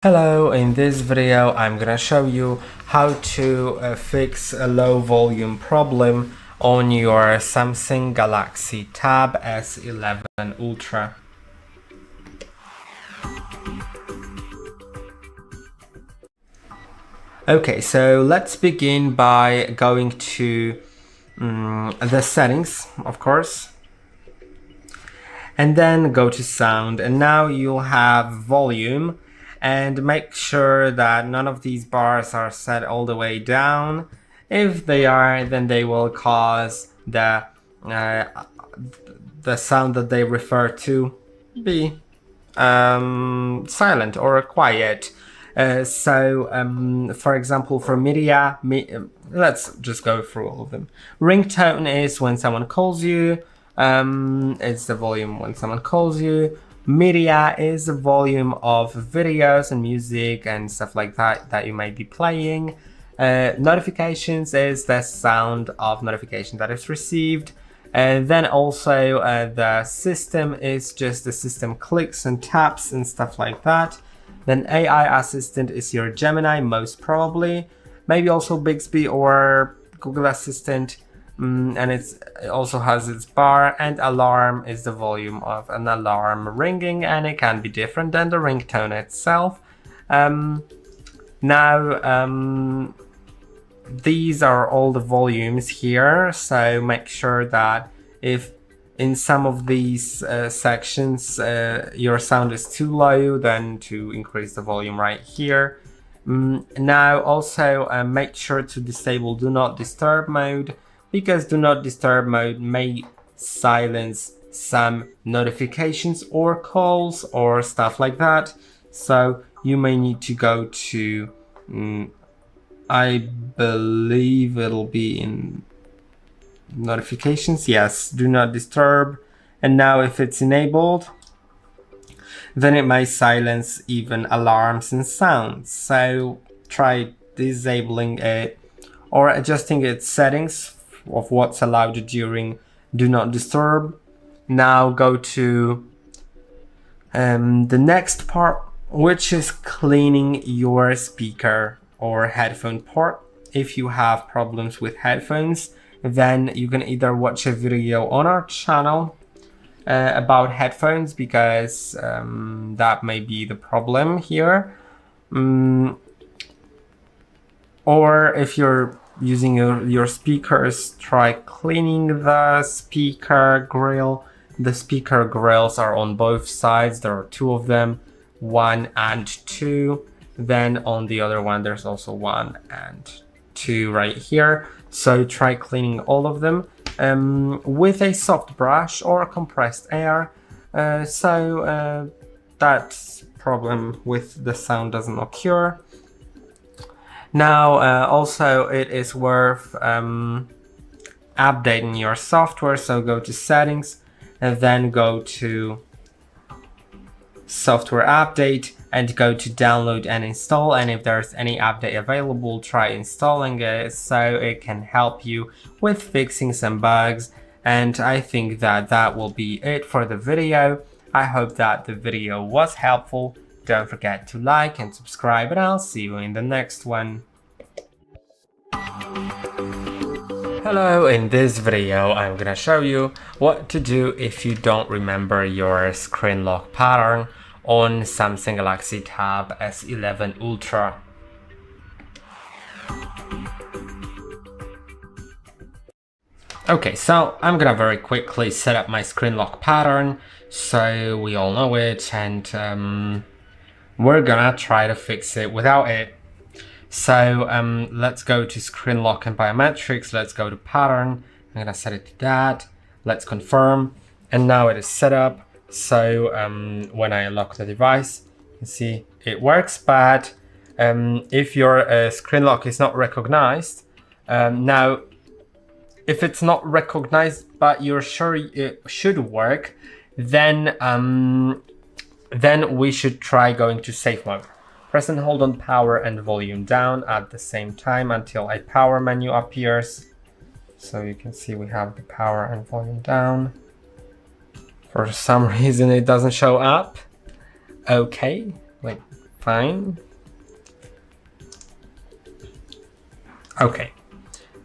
Hello, in this video I'm gonna show you how to fix a low volume problem on your Samsung Galaxy Tab S11 Ultra. Okay, so let's begin by going to the settings, of course, and then go to sound, and now you'll have volume. And make sure that none of these bars are set all the way down. If they are, then they will cause the sound that they refer to be silent or quiet. For example, for media, let's just go through all of them. Ringtone is when someone calls you. It's the volume when someone calls you. Media is the volume of videos and music and stuff like that you might be playing. Notifications is the sound of notification that is received. And then also the system is just the system clicks and taps and stuff like that. Then AI assistant is your Gemini, most probably. Maybe also Bixby or Google Assistant. And it also has its bar, and alarm is the volume of an alarm ringing, and it can be different than the ringtone itself. These are all the volumes here, so make sure that if in some of these sections your sound is too low, then to increase the volume right here. Now also make sure to disable do not disturb mode, because do not disturb mode may silence some notifications or calls or stuff like that. So you may need to go to, I believe it'll be in notifications. Yes, do not disturb. And now if it's enabled, then it may silence even alarms and sounds. So try disabling it or adjusting its settings of what's allowed during do not disturb. Now go to the next part, which is cleaning your speaker or headphone port. If you have problems with headphones, then you can either watch a video on our channel about headphones, because that may be the problem here, or if you're using your speakers, try cleaning the speaker grill. The speaker grills are on both sides. There are two of them, 1 and 2. Then on the other one there's also 1 and 2 right here. So try cleaning all of them with a soft brush or compressed air, so that problem with the sound doesn't occur. Now, also it is worth updating your software, so go to settings and then go to software update and go to download and install, and if there's any update available, try installing it so it can help you with fixing some bugs. And I think that will be it for the video. I hope that the video was helpful. Don't forget to like and subscribe, and I'll see you in the next one. Hello, in this video I'm gonna show you what to do if you don't remember your screen lock pattern on Samsung Galaxy Tab S11 Ultra. Okay, so I'm gonna very quickly set up my screen lock pattern so we all know it, and we're gonna try to fix it without it. So let's go to screen lock and biometrics. Let's go to pattern. I'm gonna set it to that. Let's confirm, and now it is set up. So when I unlock the device, you can see it works. But if your screen lock is not recognized, now if it's not recognized but you're sure it should work, then we should try going to safe mode. Press and hold on power and volume down at the same time until a power menu appears. So you can see we have the power and volume down. For some reason it doesn't show up. Okay, wait fine. Okay,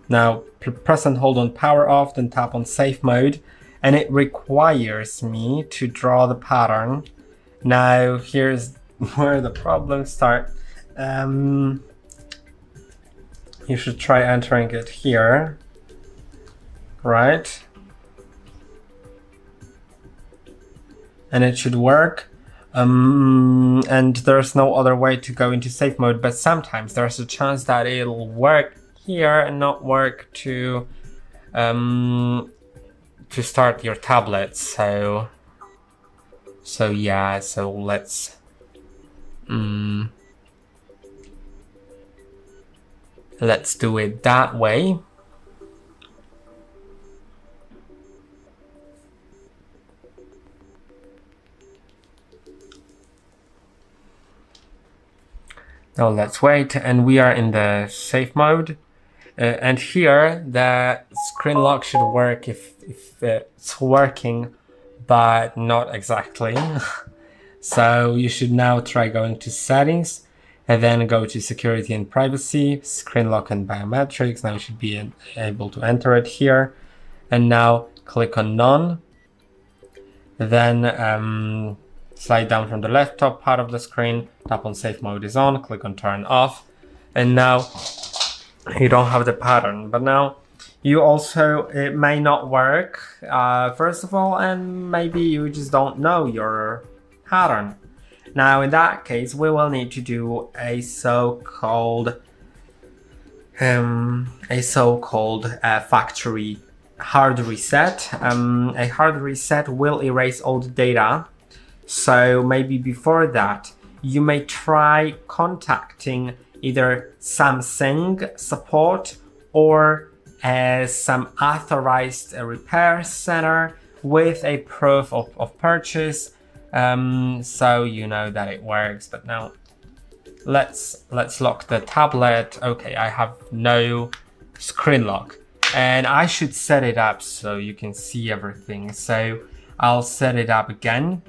now press and hold on power off, then tap on safe mode, and it requires me to draw the pattern. Now here's where the problems start. You should try entering it here, right? And it should work. And there's no other way to go into safe mode, but sometimes there's a chance that it'll work here and not work to start your tablet. So yeah, so let's do it that way. Now let's wait, and we are in the safe mode. And here the screen lock should work if it's working, but not exactly. So you should now try going to settings and then go to security and privacy, screen lock and biometrics. Now you should be able to enter it here. And now click on none. Then slide down from the left top part of the screen, tap on safe mode is on, click on turn off. And now you don't have the pattern, but now you also, it may not work, first of all, and maybe you just don't know your pattern. Now in that case, we will need to do a so-called factory hard reset. A hard reset will erase all the data. So maybe before that, you may try contacting either Samsung support or some authorized repair center with a proof of purchase, so you know that it works. But now let's lock the tablet. Okay, I have no screen lock, and I should set it up so you can see everything. So I'll set it up again.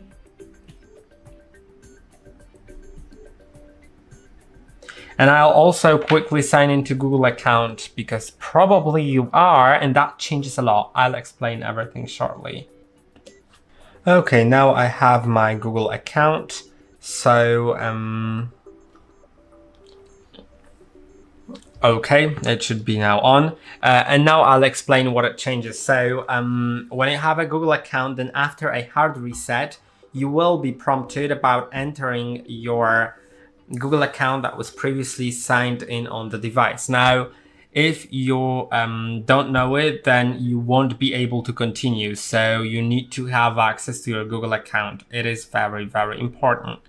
And I'll also quickly sign into Google account, because probably you are, and that changes a lot. I'll explain everything shortly. Okay, now I have my Google account. So, okay, it should be now on. And now I'll explain what it changes. So, when you have a Google account, then after a hard reset, you will be prompted about entering your Google account that was previously signed in on the device. Now, if you don't know it, then you won't be able to continue. So you need to have access to your Google account. It is very, very important.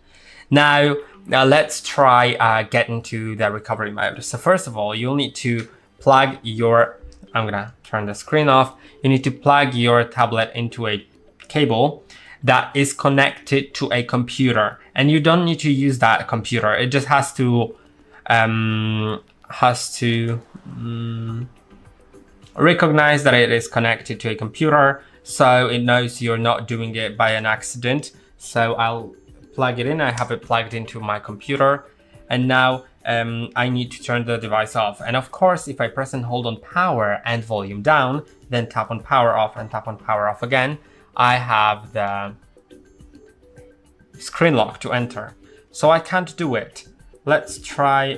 Now let's try get into the recovery mode. So first of all, you'll need to plug your, I'm gonna turn the screen off. You need to plug your tablet into a cable that is connected to a computer, and you don't need to use that computer. It just has to recognize that it is connected to a computer, so it knows you're not doing it by an accident. So I'll plug it in. I have it plugged into my computer, and now I need to turn the device off. And of course, if I press and hold on power and volume down, then tap on power off and tap on power off again, I have the screen lock to enter. So I can't do it. Let's try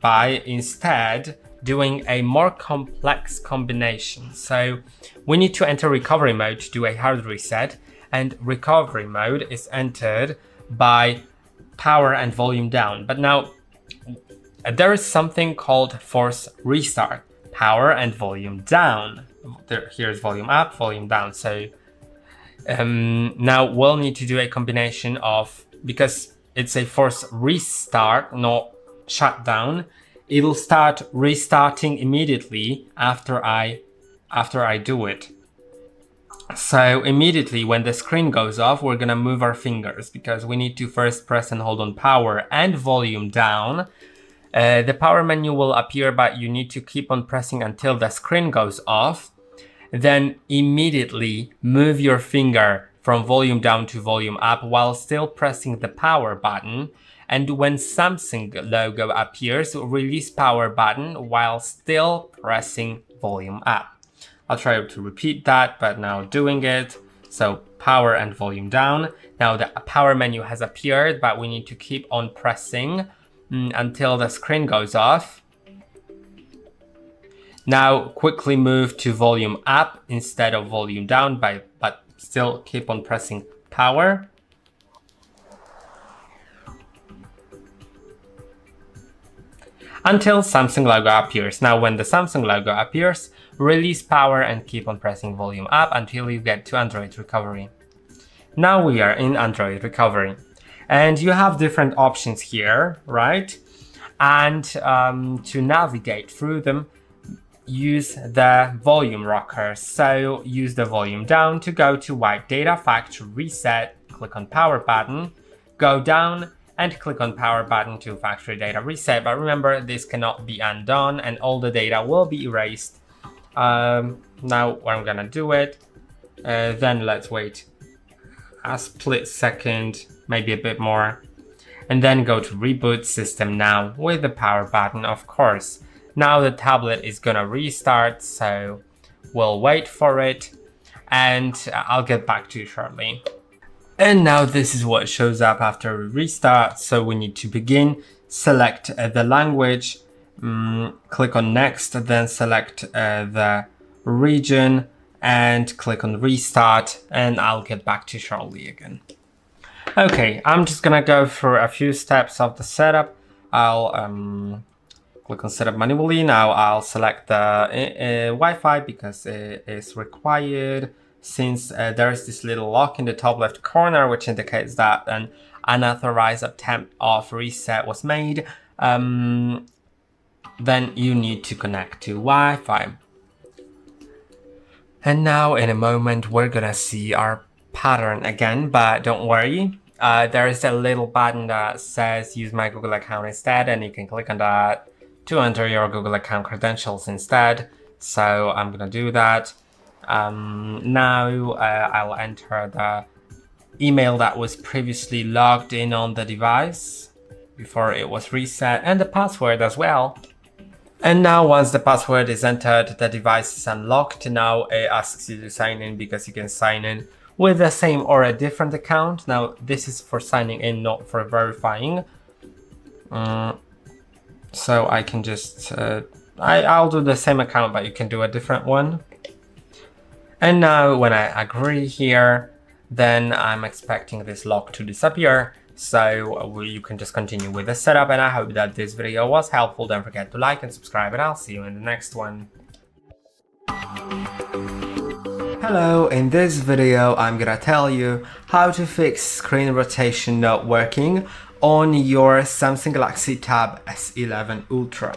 by instead doing a more complex combination. So we need to enter recovery mode to do a hard reset, and recovery mode is entered by power and volume down. But now there is something called force restart, power and volume down. Here's volume up, volume down. So now we'll need to do a combination of, because it's a force restart, not shutdown, it'll start restarting immediately after I do it. So immediately when the screen goes off, we're gonna move our fingers, because we need to first press and hold on power and volume down. The power menu will appear, but you need to keep on pressing until the screen goes off. Then immediately move your finger from volume down to volume up while still pressing the power button. And when Samsung logo appears, release power button while still pressing volume up. I'll try to repeat that, but now doing it. So power and volume down. Now the power menu has appeared, but we need to keep on pressing until the screen goes off. Now quickly move to volume up instead of volume down, but still keep on pressing power. Until Samsung logo appears. Now when the Samsung logo appears, release power and keep on pressing volume up until you get to Android recovery. Now we are in Android recovery. And you have different options here, right? And to navigate through them, use the volume rocker. So use the volume down to go to Wipe Data Factory Reset, click on Power button, go down and click on Power button to Factory Data Reset. But remember, this cannot be undone and all the data will be erased. Now I'm gonna do it. Then let's wait a split second, maybe a bit more. And then go to Reboot System Now with the Power button, of course. Now the tablet is gonna restart, so we'll wait for it and I'll get back to you shortly. And now this is what shows up after we restart. So we need to begin, select the language, click on Next, then select the region and click on Restart, and I'll get back to you shortly again. Okay, I'm just gonna go through a few steps of the setup. I'll click on Setup manually. Now I'll select the Wi-Fi because it is required, since there is this little lock in the top left corner which indicates that an unauthorized attempt of reset was made. Then you need to connect to Wi-Fi. And now in a moment we're gonna see our pattern again, but don't worry. There is a little button that says use my Google account instead, and you can click on that to enter your Google account credentials instead. So I'm gonna do that. Now I'll enter the email that was previously logged in on the device before it was reset, and the password as well. And now once the password is entered, the device is unlocked. Now it asks you to sign in because you can sign in with the same or a different account. Now this is for signing in, not for verifying. So I can just, I'll do the same account, but you can do a different one. And now when I agree here, then I'm expecting this lock to disappear. So you can just continue with the setup, and I hope that this video was helpful. Don't forget to like and subscribe, and I'll see you in the next one. Hello, in this video I'm gonna tell you how to fix screen rotation not working on your Samsung Galaxy Tab S11 Ultra.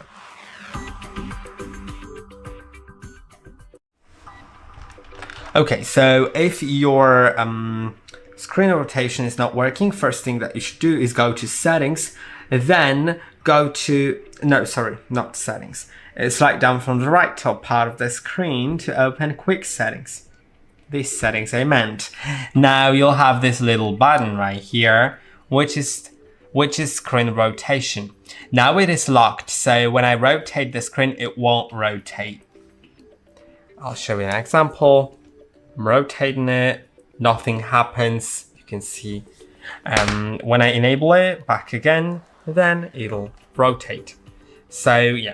Okay, so if your screen rotation is not working, first thing that you should do is go to Settings, then go to, no, sorry, not Settings. Slide down from the right top part of the screen to open Quick Settings. These settings I meant. Now you'll have this little button right here, which is screen rotation. Now it is locked, so when I rotate the screen, it won't rotate. I'll show you an example. I'm rotating it, nothing happens. You can see when I enable it back again, then it'll rotate. So yeah,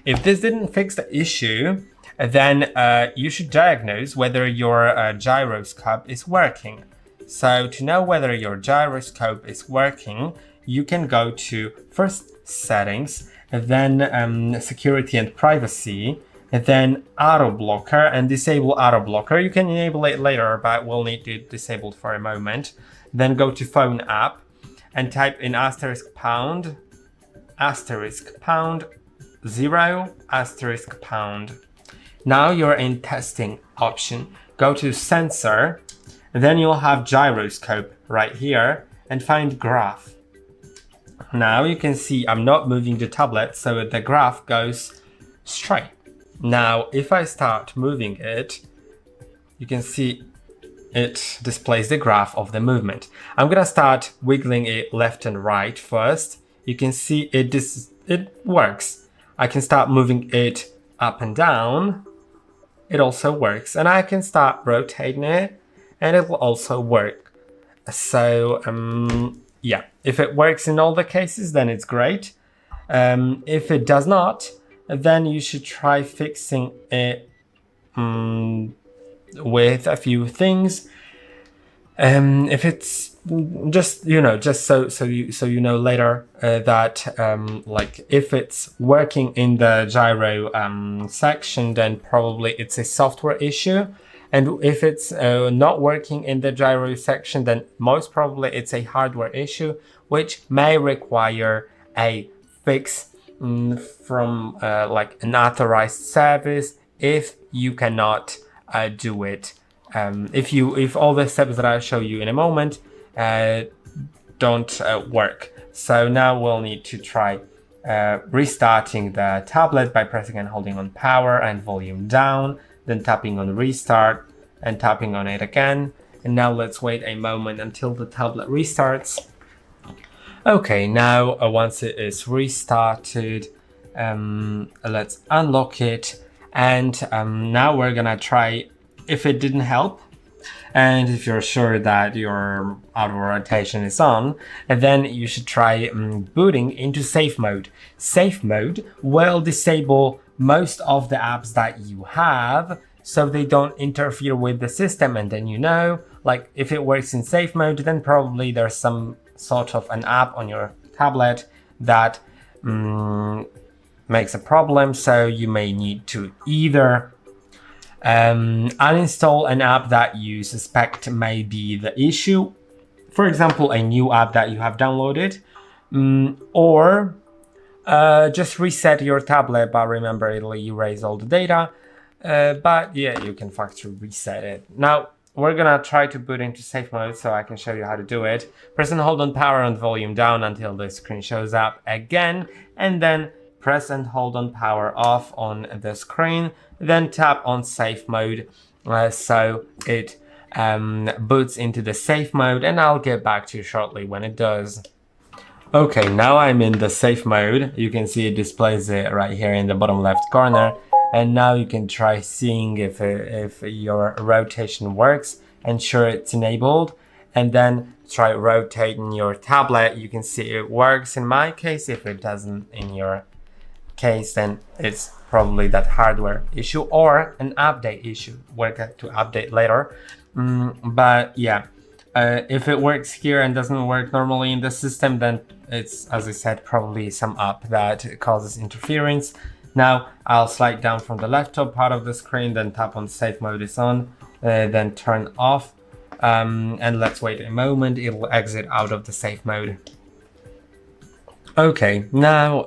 if this didn't fix the issue, then you should diagnose whether your gyroscope is working. So to know whether your gyroscope is working, you can go to first Settings, then Security and Privacy, and then Auto Blocker, and disable Auto Blocker. You can enable it later, but we'll need it disabled for a moment. Then go to Phone App and type in *##, *##, 0 *##. Now you're in Testing option. Go to Sensor, and then you'll have Gyroscope right here, and find Graph. Now you can see I'm not moving the tablet, so the graph goes straight. Now if I start moving it, you can see it displays the graph of the movement. I'm gonna start wiggling it left and right first. You can see it works. I can start moving it up and down. It also works, and I can start rotating it, and it will also work. So yeah, if it works in all the cases, then it's great. If it does not, then you should try fixing it with a few things. If it's just so you know later that like if it's working in the gyro section, then probably it's a software issue. And if it's not working in the gyro section, then most probably it's a hardware issue, which may require a fix from like an authorized service if you cannot do it. If all the steps that I'll show you in a moment don't work. So now we'll need to try restarting the tablet by pressing and holding on power and volume down, then tapping on restart and tapping on it again. And now let's wait a moment until the tablet restarts. Okay, now once it is restarted, let's unlock it. And now we're gonna try if it didn't help. And if you're sure that your auto rotation is on, then you should try booting into safe mode. Safe mode will disable most of the apps that you have, so they don't interfere with the system. And then like if it works in safe mode, then probably there's some sort of an app on your tablet that makes a problem. So you may need to either uninstall an app that you suspect may be the issue, for example a new app that you have downloaded, or just reset your tablet, but remember it'll erase all the data, but yeah, you can factory reset it. Now we're gonna try to boot into safe mode so I can show you how to do it. Press and hold on power and volume down until the screen shows up again, and then press and hold on power off on the screen, then tap on safe mode so it boots into the safe mode, and I'll get back to you shortly when it does. Okay, now I'm in the safe mode. You can see it displays it right here in the bottom left corner, and now you can try seeing if your rotation works. Ensure it's enabled, and then try rotating your tablet. You can see it works in my case. If it doesn't in your case, then it's probably that hardware issue or an update issue. We'll get to update later. But yeah, if it works here and doesn't work normally in the system, then it's, as I said, probably some app that causes interference. Now I'll slide down from the left top part of the screen, then tap on safe mode is on, then turn off, and let's wait a moment. It'll exit out of the safe mode. Okay, now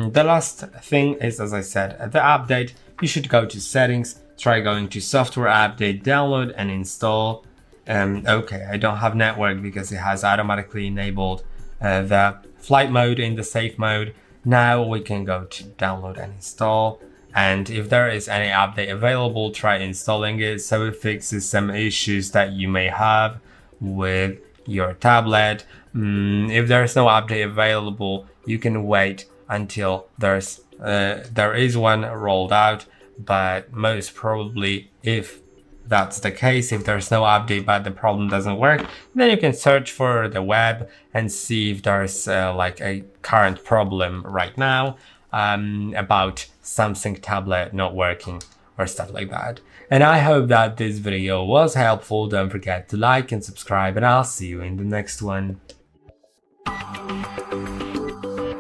the last thing is, as I said, the update. You should go to settings, try going to software update, download and install. Okay, I don't have network because it has automatically enabled the flight mode in the safe mode. Now we can go to download and install, and if there is any update available, try installing it so it fixes some issues that you may have with your tablet. If there's no update available, you can wait until there is one rolled out, but most probably, if that's the case, if there's no update but the problem doesn't work, then you can search for the web and see if there's like a current problem right now about Samsung tablet not working or stuff like that. And I hope that this video was helpful. Don't forget to like and subscribe, and I'll see you in the next one.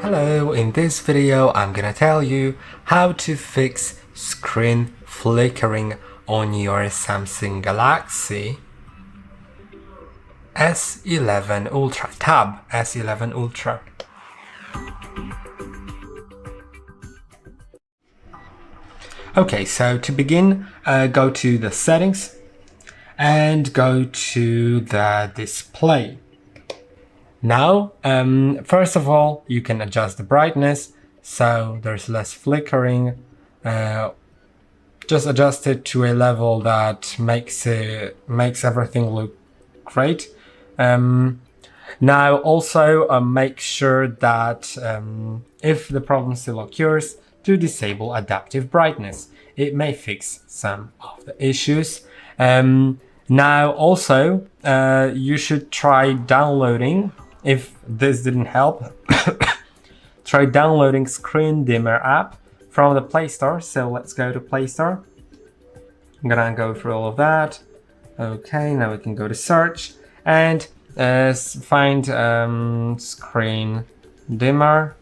Hello, in this video I'm gonna tell you how to fix screen flickering on your Samsung Galaxy S11 Ultra, Tab S11 Ultra. Okay, so to begin, go to the settings and go to the display. Now, first of all, you can adjust the brightness so there's less flickering, just adjust it to a level that makes everything look great. Now also make sure that if the problem still occurs, to disable adaptive brightness. It may fix some of the issues. Now also you should try downloading, if this didn't help, try downloading Screen Dimmer app from the Play Store. So let's go to Play Store. I'm gonna go through all of that. Okay, now we can go to search and find Screen Dimmer.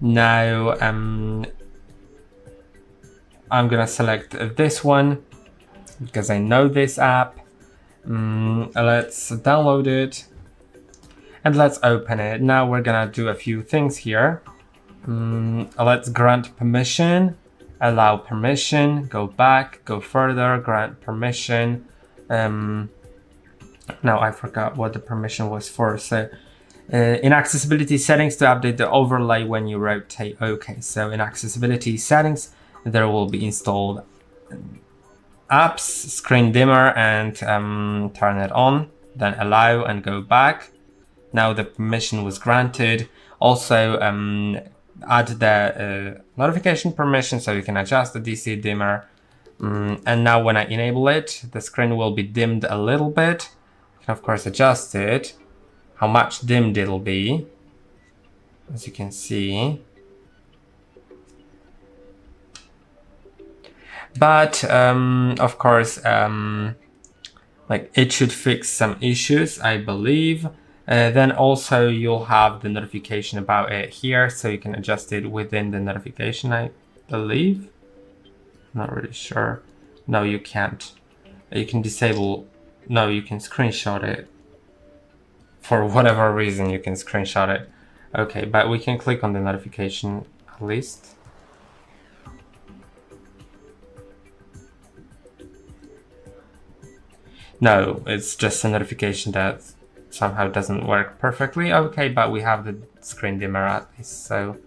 Now I'm gonna select this one because I know this app. Let's download it and let's open it. Now we're gonna do a few things here. Let's grant permission, allow permission, go back, go further, grant permission. Now I forgot what the permission was for. So in accessibility settings, to update the overlay when you rotate. Okay, so in accessibility settings, there will be installed apps, Screen Dimmer, and turn it on, then allow and go back. Now the permission was granted. Also add the notification permission so you can adjust the DC dimmer. And now when I enable it, the screen will be dimmed a little bit. You can of course adjust it, how much dimmed it'll be, as you can see. But of course, like it should fix some issues, I believe. Then also you'll have the notification about it here, so you can adjust it within the notification, I believe. Not really sure. No, you can't. You can disable. No, you can screenshot it. For whatever reason, you can screenshot it. Okay, but we can click on the notification at least. No, it's just a notification that somehow doesn't work perfectly. Okay, but we have the screen dimmer at least, so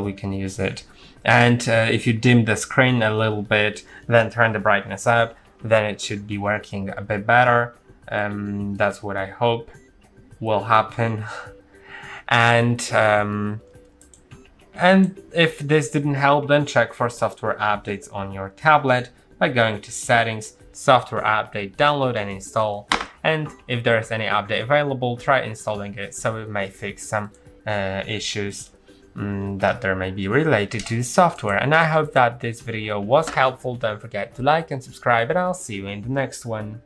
we can use it. And if you dim the screen a little bit, then turn the brightness up, then it should be working a bit better. That's what I hope will happen. And if this didn't help, then check for software updates on your tablet by going to settings, software update, download and install. And if there is any update available, try installing it, so it may fix some issues that there may be related to the software. And I hope that this video was helpful. Don't forget to like and subscribe, and I'll see you in the next one.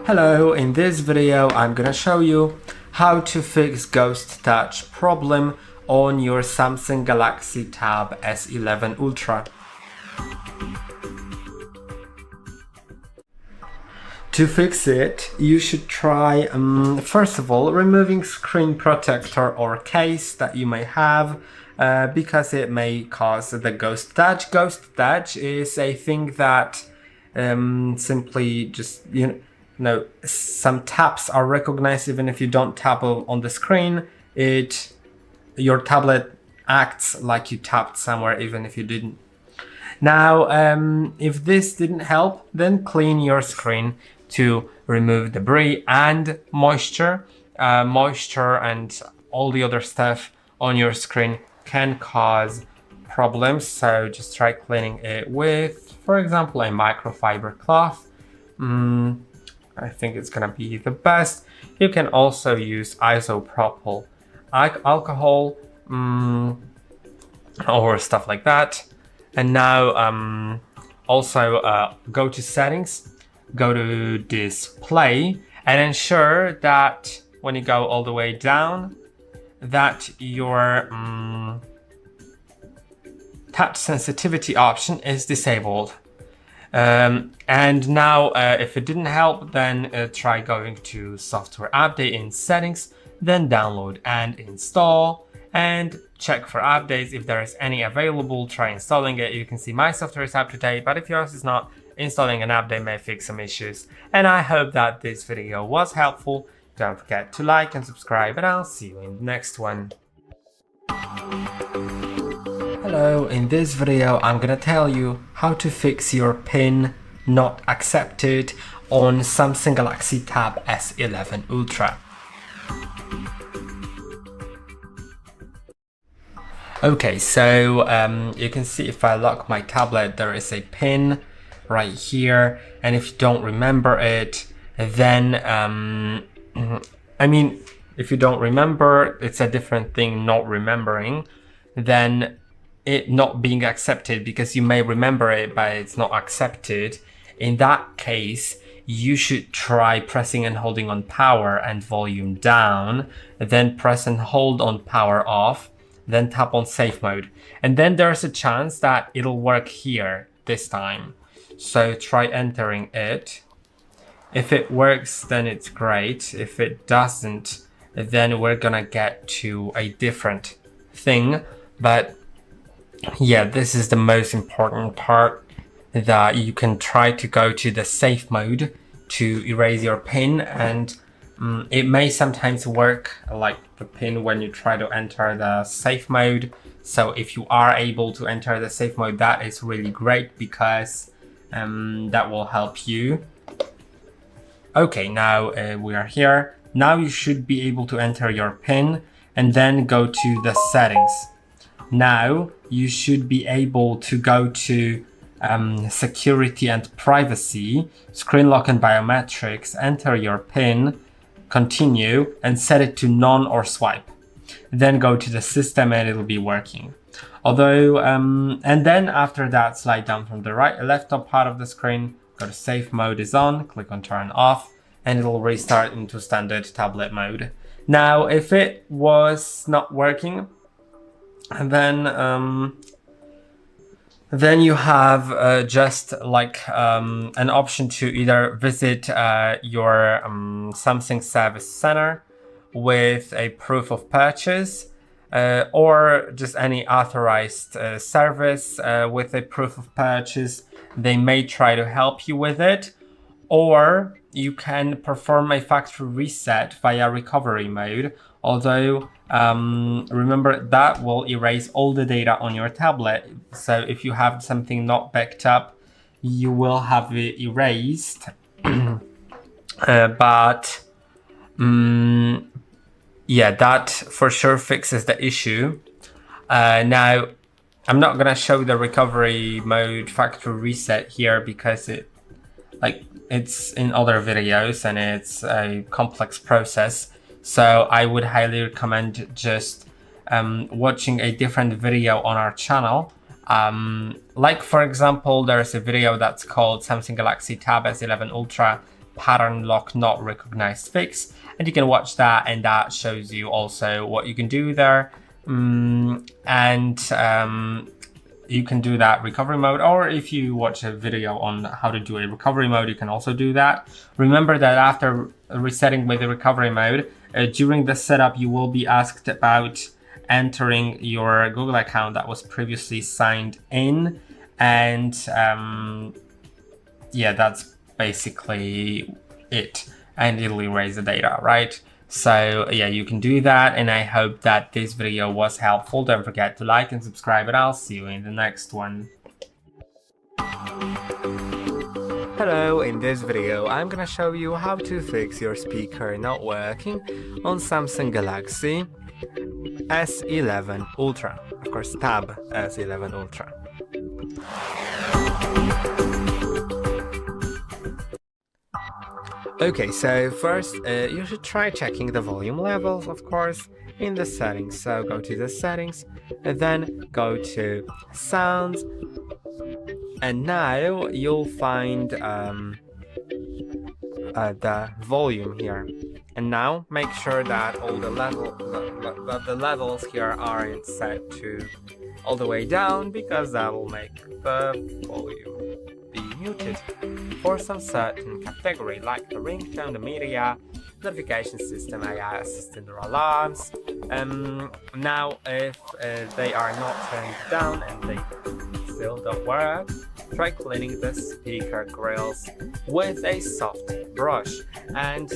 Hello, in this video I'm gonna show you how to fix ghost touch problem on your Samsung Galaxy Tab S11 Ultra. To fix it, you should try, first of all, removing screen protector or case that you may have, because it may cause the ghost touch. Ghost touch is a thing that simply just, some taps are recognized even if you don't tap on the screen. Your tablet acts like you tapped somewhere even if you didn't. Now, if this didn't help, then clean your screen to remove debris and moisture. Moisture and all the other stuff on your screen can cause problems, so just try cleaning it with, for example, a microfiber cloth. I think it's gonna be the best. You can also use isopropyl alcohol or stuff like that. And now also go to settings, go to display, and ensure that when you go all the way down, that your touch sensitivity option is disabled. And now if it didn't help, then try going to software update in settings, then download and install, and check for updates. If there is any available, try installing it. You can see my software is up to date, but if yours is not, installing an update may fix some issues. And I hope that this video was helpful. Don't forget to like and subscribe, and I'll see you in the next one. Hello, in this video I'm gonna tell you how to fix your pin not accepted on Samsung Galaxy Tab S11 Ultra. Okay, so you can see if I lock my tablet, there is a pin right here, and if you don't remember it, then if you don't remember, it's a different thing not remembering than it not being accepted, because you may remember it but it's not accepted. In that case, you should try pressing and holding on power and volume down, then press and hold on power off, then tap on safe mode, and then there's a chance that it'll work here this time. So try entering it. If it works, then it's great. If it doesn't, then we're gonna get to a different thing. But yeah, this is the most important part, that you can try to go to the safe mode to erase your pin, and it may sometimes work like the pin when you try to enter the safe mode. So if you are able to enter the safe mode, that is really great, because that will help you. Okay, now we are here. Now you should be able to enter your pin and then go to the settings. Now you should be able to go to security and privacy, screen lock and biometrics, enter your pin, continue, and set it to none or swipe. Then go to the system and it'll be working. Although, and then after that, slide down from the left top part of the screen, go to safe mode is on, click on turn off, and it'll restart into standard tablet mode. Now, if it was not working, then you have just like an option to either visit your Samsung Service Center with a proof of purchase, or just any authorized service with a proof of purchase. They may try to help you with it, or you can perform a factory reset via recovery mode. Although remember, that will erase all the data on your tablet. So if you have something not backed up, you will have it erased. But yeah, that for sure fixes the issue. Now, I'm not gonna show the recovery mode factory reset here, because it's in other videos and it's a complex process. So I would highly recommend just watching a different video on our channel. Like for example, there's a video that's called Samsung Galaxy Tab S11 Ultra Pattern Lock Not Recognized Fix, and you can watch that, and that shows you also what you can do there. You can do that recovery mode, or if you watch a video on how to do a recovery mode, you can also do that. Remember that after resetting with the recovery mode, during the setup, you will be asked about entering your Google account that was previously signed in, and yeah, that's basically it, and it'll erase the data, right? So yeah, you can do that, and I hope that this video was helpful. Don't forget to like and subscribe, and I'll see you in the next one. Hello, in this video I'm gonna show you how to fix your speaker not working on Samsung Galaxy S11 Ultra. Of course, Tab S11 Ultra. Okay, so first you should try checking the volume levels, of course, in the settings. So go to the settings, and then go to sounds, and now you'll find the volume here. And now make sure that all the levels here aren't set to all the way down, because that will make the volume be muted for some certain category, like the ringtone, the media, notification system, AI assistant, or alarms. Now if they are not turned down and they still don't work, try cleaning the speaker grills with a soft brush. And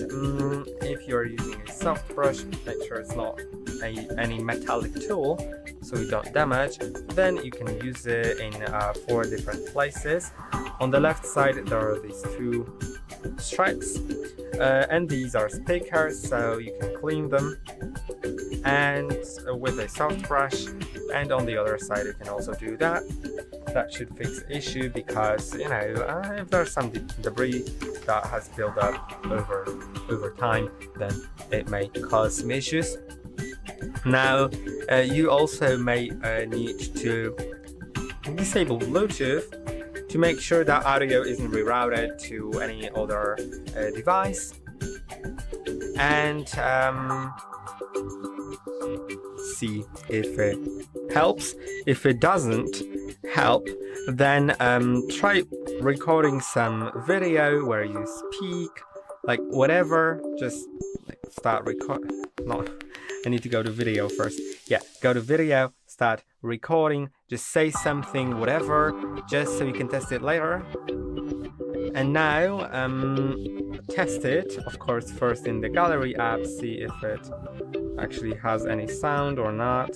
if you're using a soft brush, make sure it's not any metallic tool so you don't damage. Then you can use it in 4 different places. On the left side there are these 2 stripes, and these are speakers, so you can clean them and with a soft brush. And on the other side you can also do that. That should fix the issue, because you know, if there's some debris that has built up over time, then it may cause some issues. Now you also may need to disable Bluetooth to make sure that audio isn't rerouted to any other device, and see if it helps. If it doesn't help, then try recording some video where you speak, like whatever, just like start record. No, I need to go to video first. Yeah, go to video, start recording, just say something, whatever, just so you can test it later. And now test it, of course, first in the Gallery app, see if it actually has any sound or not.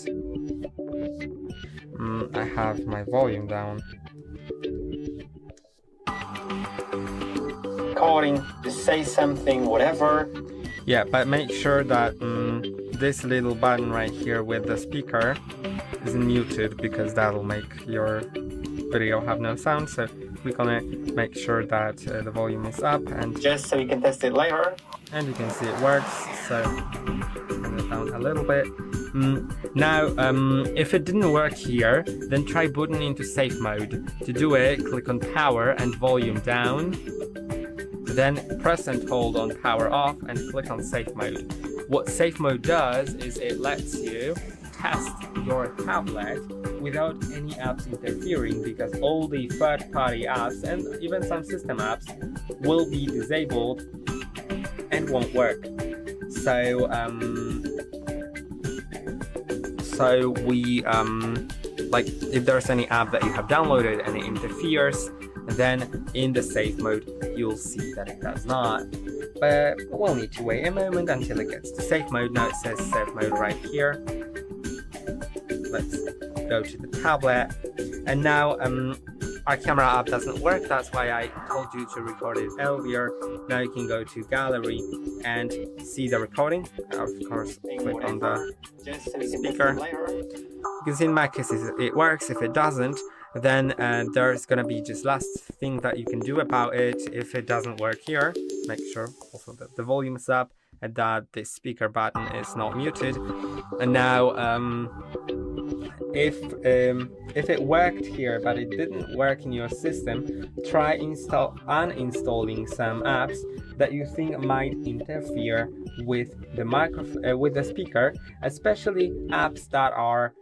I have my volume down. Recording, just say something, whatever. Yeah, but make sure that this little button right here with the speaker isn't muted, because that'll make your video have no sound. So click on it, make sure that the volume is up, and just so you can test it later. And you can see it works, so turn it down a little bit. Now, if it didn't work here, then try booting into safe mode. To do it, click on power and volume down. Then press and hold on power off and click on safe mode. What safe mode does is it lets you test your tablet without any apps interfering, because all the third-party apps and even some system apps will be disabled and won't work. So we like, if there's any app that you have downloaded and it interferes, then in the safe mode you'll see that it does not. But we'll need to wait a moment until it gets to safe mode. Now it says safe mode right here. Let's go to the tablet, and now our camera app doesn't work. That's why I told you to record it earlier. Now you can go to gallery and see the recording. Of course, click on the speaker. You can see in my case it works. If it doesn't, then there's gonna be just last thing that you can do about it. If it doesn't work here, make sure also that the volume is up and that the speaker button is not muted. And now if it worked here but it didn't work in your system, try uninstalling some apps that you think might interfere with the with the speaker, especially apps that are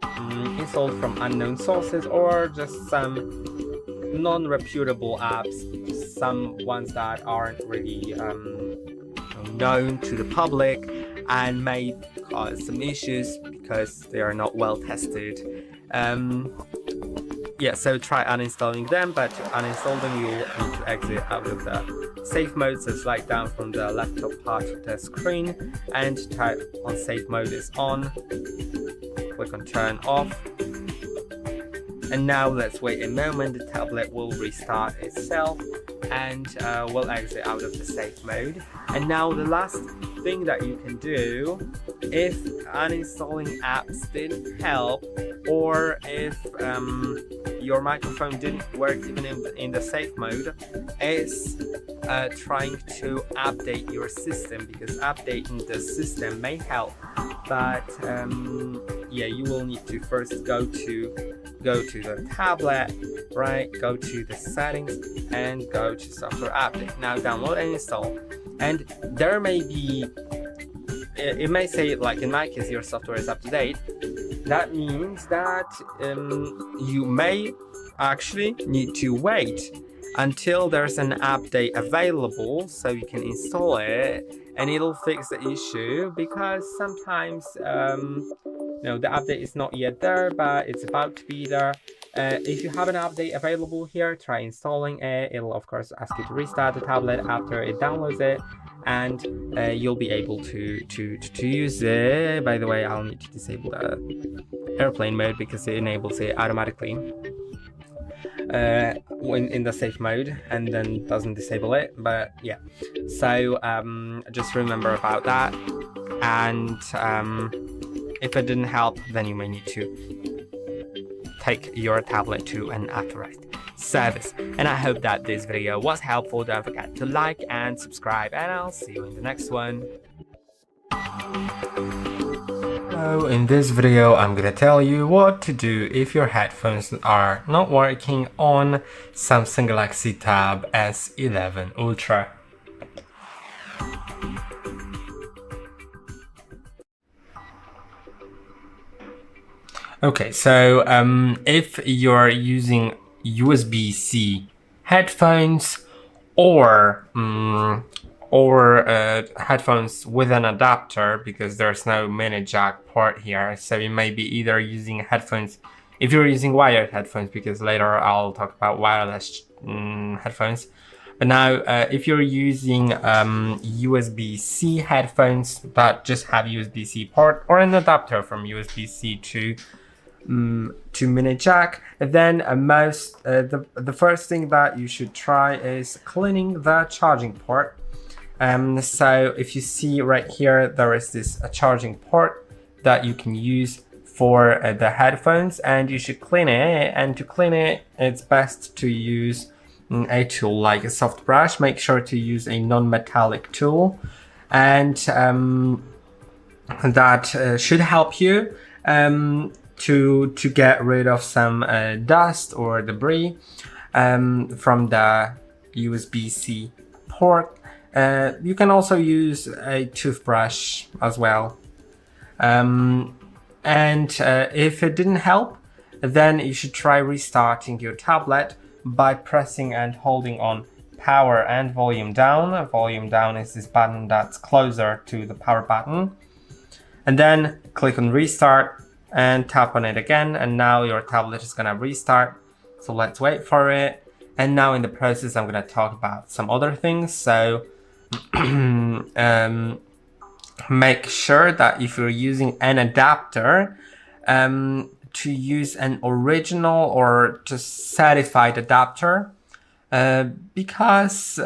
installed from unknown sources, or just some non-reputable apps, some ones that aren't really known to the public and may cause some issues because they are not well tested. Yeah, so try uninstalling them, but to uninstall them you'll need to exit out of the safe mode. So slide down from the laptop part of the screen and type on safe mode is on, click on turn off, and now let's wait a moment. The tablet will restart itself and we'll exit out of the safe mode. And now the last thing that you can do, if uninstalling apps didn't help, or if your microphone didn't work even in the safe mode, is trying to update your system, because updating the system may help. But yeah, you will need to first go to the tablet, right? Go to the settings and go to software update. Now download and install. And there may be, it may say, like in my case, your software is up to date. That means that you may actually need to wait until there's an update available so you can install it, and it'll fix the issue, because sometimes the update is not yet there, but it's about to be there, If you have an update available here, try installing it. It'll of course ask you to restart the tablet after it downloads it, and you'll be able to use it. By the way, I'll need to disable the airplane mode because it enables it automatically when in the safe mode, and then doesn't disable it. But yeah, so just remember about that, and if it didn't help, then you may need to take your tablet to an authorized service. And I hope that this video was helpful. Don't forget to like and subscribe, and I'll see you in the next one. So in this video, I'm gonna tell you what to do if your headphones are not working on Samsung Galaxy Tab S11 Ultra. Okay, so if you're using USB-C headphones or headphones with an adapter, because there's no mini jack port here, so you may be either using headphones if you're using wired headphones, because later I'll talk about wireless headphones. But now if you're using USB-C headphones that just have USB-C port or an adapter from USB-C to mini jack, then the first thing that you should try is cleaning the charging port. So if you see right here, there is this charging port that you can use for the headphones, and you should clean it. And to clean it, it's best to use a tool like a soft brush. Make sure to use a non-metallic tool, and that should help you to get rid of some dust or debris from the USB-C port. You can also use a toothbrush as well. And if it didn't help, then you should try restarting your tablet by pressing and holding on power and volume down. Volume down is this button that's closer to the power button. And then click on restart and tap on it again, and now your tablet is gonna restart. So let's wait for it. And now in the process, I'm gonna talk about some other things. So make sure that if you're using an adapter, to use an original or just certified adapter, because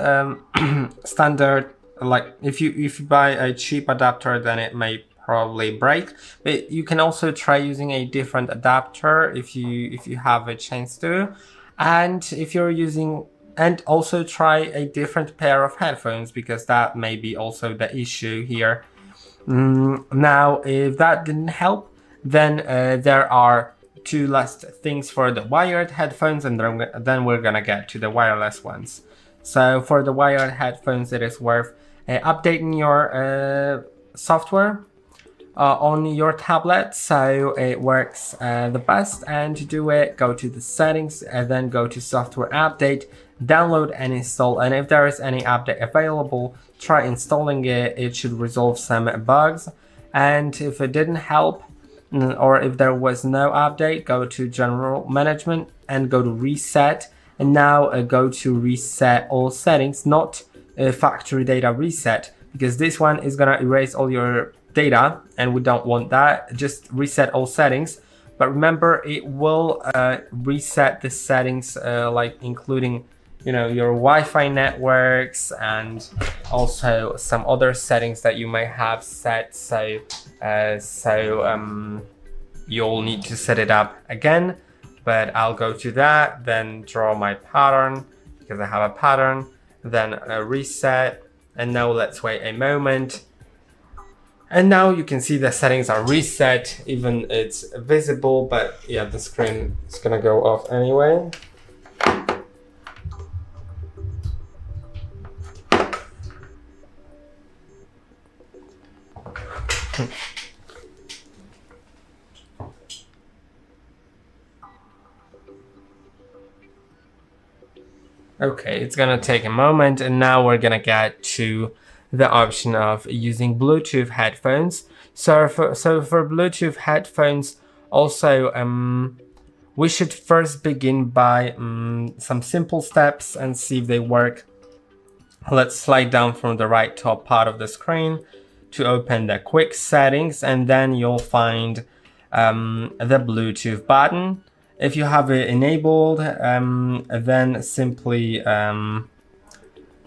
standard, like if you buy a cheap adapter, then it may probably break. But you can also try using a different adapter if you have a chance to, and if you're using, and also try a different pair of headphones, because that may be also the issue here. Now, if that didn't help, then there are two last things for the wired headphones, and then we're gonna get to the wireless ones. So for the wired headphones, it is worth updating your software on your tablet so it works the best. And to do it, go to the settings and then go to software update, download and install. And if there is any update available, try installing it. It should resolve some bugs. And if it didn't help, or if there was no update, go to general management and go to reset. And now go to reset all settings, not factory data reset, because this one is gonna erase all your data and we don't want that. Just reset all settings. But remember, it will reset the settings, like including, you know, your Wi-Fi networks and also some other settings that you may have set. So you'll need to set it up again, but I'll go to that, then draw my pattern because I have a pattern, then reset. And now let's wait a moment. And now you can see the settings are reset, even it's visible, but yeah, the screen is gonna go off anyway. Okay, it's gonna take a moment, and now we're gonna get to the option of using Bluetooth headphones. So for Bluetooth headphones, also we should first begin by some simple steps and see if they work. Let's slide down from the right top part of the screen to open the quick settings, and then you'll find the Bluetooth button. If you have it enabled, then simply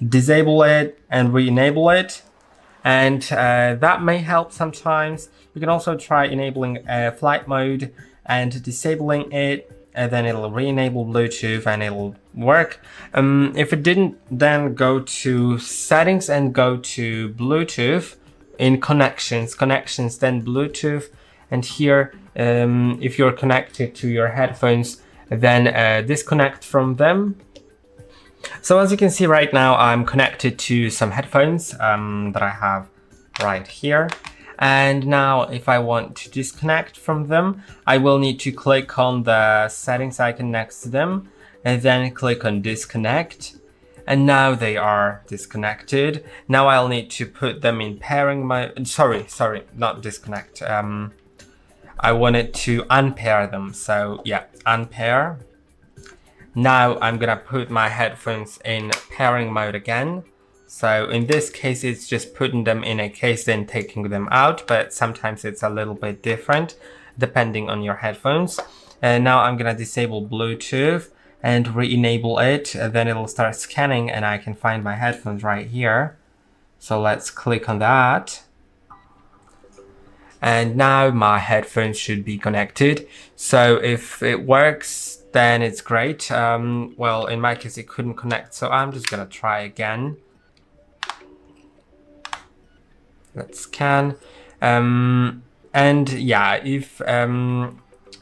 disable it and re-enable it, and that may help sometimes. You can also try enabling flight mode and disabling it, and then it'll re-enable Bluetooth and it'll work. If it didn't, then go to settings and go to Bluetooth in connections, then Bluetooth, and here if you're connected to your headphones, then disconnect from them. So as you can see right now, I'm connected to some headphones that I have right here. And now if I want to disconnect from them, I will need to click on the settings icon next to them and then click on disconnect. And now they are disconnected. Now I'll need to put them in pairing mode. Sorry, not disconnect. I wanted to unpair them. So yeah, unpair. Now I'm gonna put my headphones in pairing mode again. So in this case, it's just putting them in a case, then taking them out, but sometimes it's a little bit different depending on your headphones. And now I'm gonna disable Bluetooth and re-enable it, and then it'll start scanning and I can find my headphones right here. So let's click on that. And now my headphones should be connected. So if it works, then it's great. Well, in my case, it couldn't connect, so I'm just gonna try again. Let's scan. And yeah, if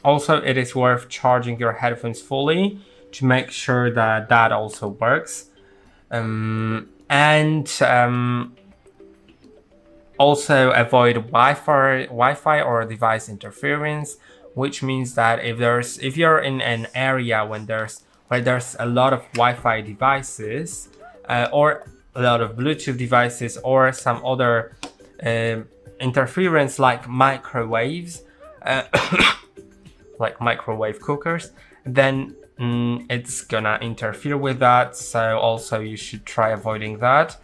also it is worth charging your headphones fully to make sure that that also works. Also avoid Wi-Fi or device interference, which means that if you're in an area where there's a lot of Wi-Fi devices or a lot of Bluetooth devices or some other interference like microwaves, like microwave cookers, then it's gonna interfere with that. So also you should try avoiding that.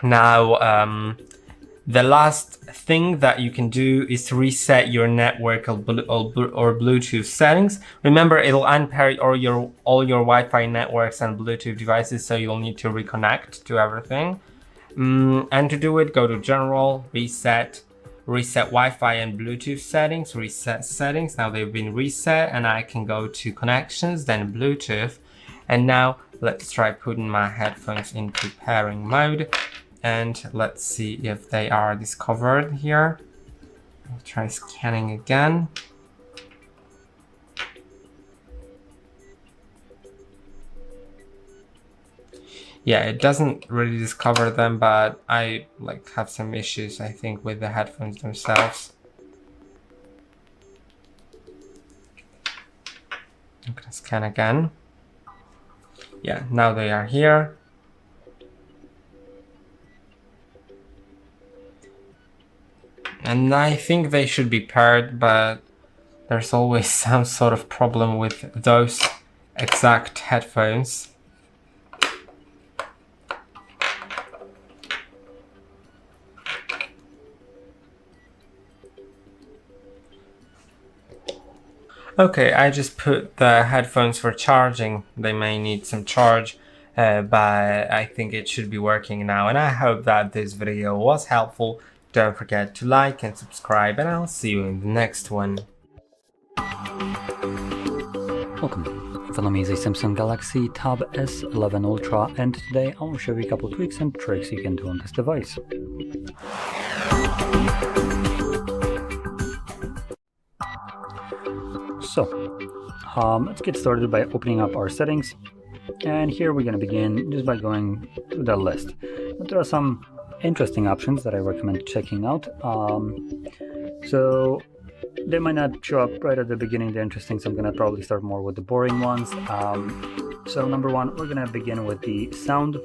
Now the last thing that you can do is reset your network or Bluetooth settings. Remember, it'll unpair all your Wi-Fi networks and Bluetooth devices, so you'll need to reconnect to everything. And to do it, go to General, Reset Wi-Fi and Bluetooth settings, reset settings. Now they've been reset, and I can go to Connections, then Bluetooth. And now let's try putting my headphones into pairing mode. And let's see if they are discovered here. I'll try scanning again. Yeah, it doesn't really discover them, but I have some issues, I think, with the headphones themselves. I'm gonna scan again. Yeah, now they are here. And I think they should be paired, but there's always some sort of problem with those exact headphones. Okay, I just put the headphones for charging. They may need some charge, but I think it should be working now. And I hope that this video was helpful. Don't forget to like and subscribe, and I'll see you in the next one. Welcome. Follow me as a Samsung Galaxy Tab S11 Ultra, and today I will show you a couple tweaks and tricks you can do on this device. So, let's get started by opening up our settings, and here we're going to begin just by going to the list. But there are some interesting options that I recommend checking out. So they might not show up right at the beginning, they're interesting, so I'm going to probably start more with the boring ones. So number one, we're going to begin with the sound,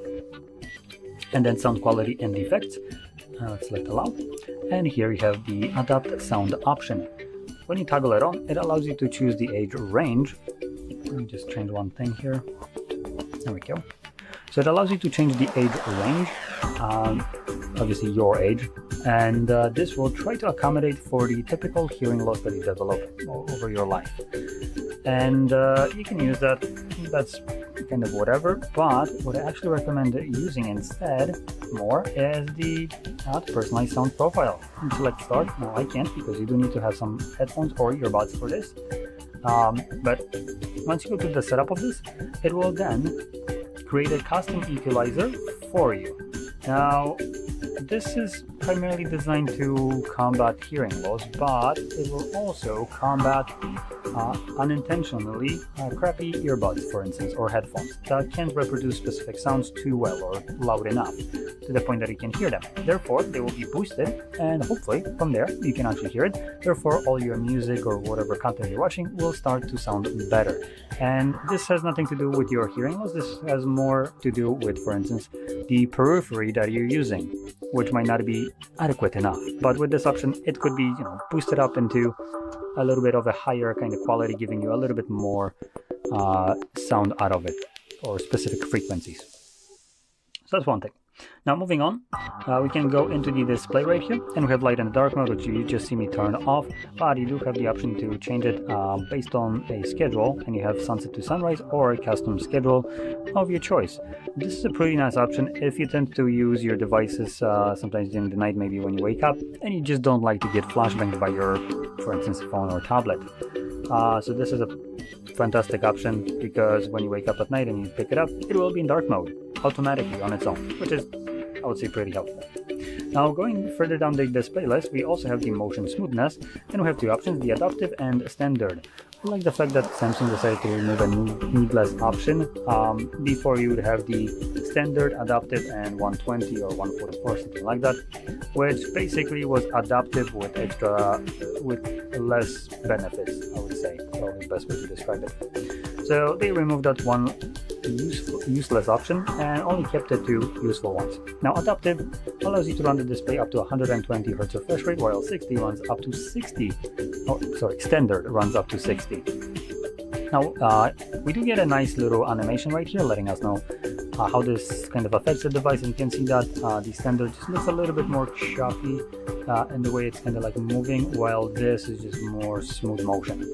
and then sound quality and effects. Let's select allow, and here you have the adapt sound option. when you toggle it on, it allows you to choose the age range. Let me just change one thing here. There we go. So it allows you to change the age range, obviously your age, and this will try to accommodate for the typical hearing loss that you develop over your life. And you can use that, that's kind of whatever, but what I actually recommend using instead more is the personalized sound profile. And select start. Now I can't because you do need to have some headphones or earbuds for this. But once you go to the setup of this, it will then create a custom equalizer for you. Now, this is primarily designed to combat hearing loss, but it will also combat unintentionally crappy earbuds, for instance, or headphones that can't reproduce specific sounds too well or loud enough to the point that you can hear them. Therefore, they will be boosted, and hopefully from there you can actually hear it. Therefore, all your music or whatever content you're watching will start to sound better. And this has nothing to do with your hearing loss. This has more to do with, for instance, the periphery that you're using, which might not be adequate enough. But with this option, it could be, boosted up into a little bit of a higher kind of quality, giving you a little bit more sound out of it, or specific frequencies. So that's one thing. Now moving on, we can go into the display right here, and we have light and dark mode, which you just see me turn off, but you do have the option to change it based on a schedule, and you have sunset to sunrise or a custom schedule of your choice. This is a pretty nice option if you tend to use your devices sometimes during the night, maybe when you wake up, and you just don't like to get flashbanged by your, for instance, phone or tablet. So this is a fantastic option because when you wake up at night and you pick it up, it will be in dark mode automatically on its own, which is, I would say, pretty helpful. Now going further down the display list, we also have the motion smoothness, and we have two options, the adaptive and standard. I like the fact that Samsung decided to remove a needless option. Before you would have the standard, adaptive, and 120 or 144, something like that, which basically was adaptive with less benefits, I would say, probably the best way to describe it. So they removed that one useless option and only kept the two useful ones. Now adaptive allows you to run the display up to 120 Hz refresh rate, while 60 runs up to 60. Standard runs up to 60. Now we do get a nice little animation right here letting us know how this kind of affects the device, and you can see that the standard just looks a little bit more choppy in the way it's kind of like moving, while this is just more smooth motion.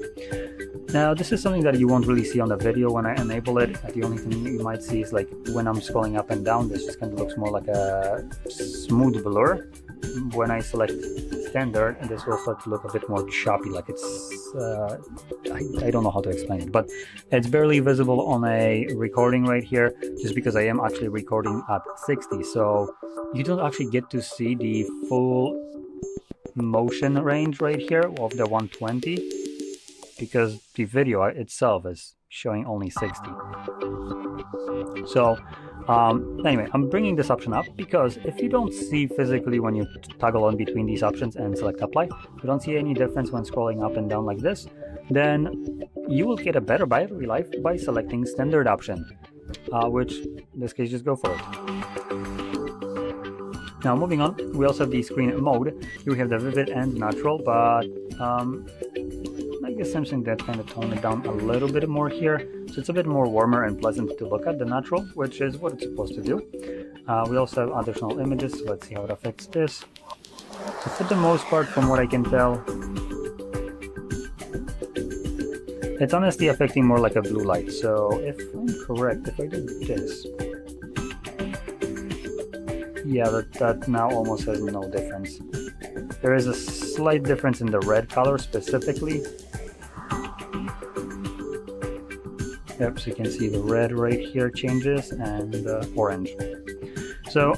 Now this is something that you won't really see on the video when I enable it. The only thing you might see is like when I'm scrolling up and down, this just kind of looks more like a smooth blur. When I select standard, and this will start to look a bit more choppy, like it's I don't know how to explain it, but it's barely visible on a recording right here, just because I am actually recording at 60, so you don't actually get to see the full motion range right here of the 120, because the video itself is showing only 60. So anyway, I'm bringing this option up because if you don't see physically when you toggle on between these options and select apply, you don't see any difference when scrolling up and down like this, then you will get a better battery life by selecting standard option, which in this case, just go for it. Now moving on, we also have the screen mode. Here we have the vivid and natural, but I guess Samsung did kind of tone it down a little bit more here, so it's a bit more warmer and pleasant to look at, the natural, which is what it's supposed to do. We also have additional images, so let's see how it affects this. So for the most part, from what I can tell, it's honestly affecting more like a blue light. So if I'm correct, if I do this, yeah, that now almost has no difference. There is a slight difference in the red color specifically. Yep, so you can see the red right here changes, and orange. So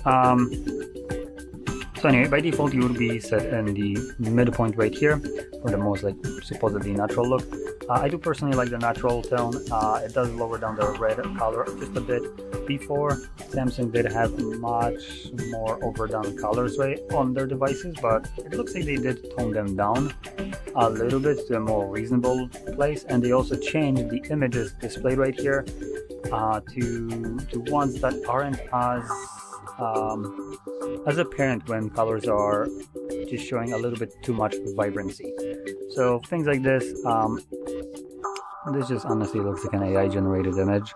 anyway, by default you would be set in the midpoint right here for the most like supposedly natural look. I do personally like the natural tone. It does lower down the red color just a bit. Before, Samsung did have much more overdone colors right on their devices, but it looks like they did tone them down a little bit to a more reasonable place, and they also changed the images displayed right here to ones that aren't as apparent when colors are just showing a little bit too much vibrancy. So things like this, this just honestly looks like an AI generated image.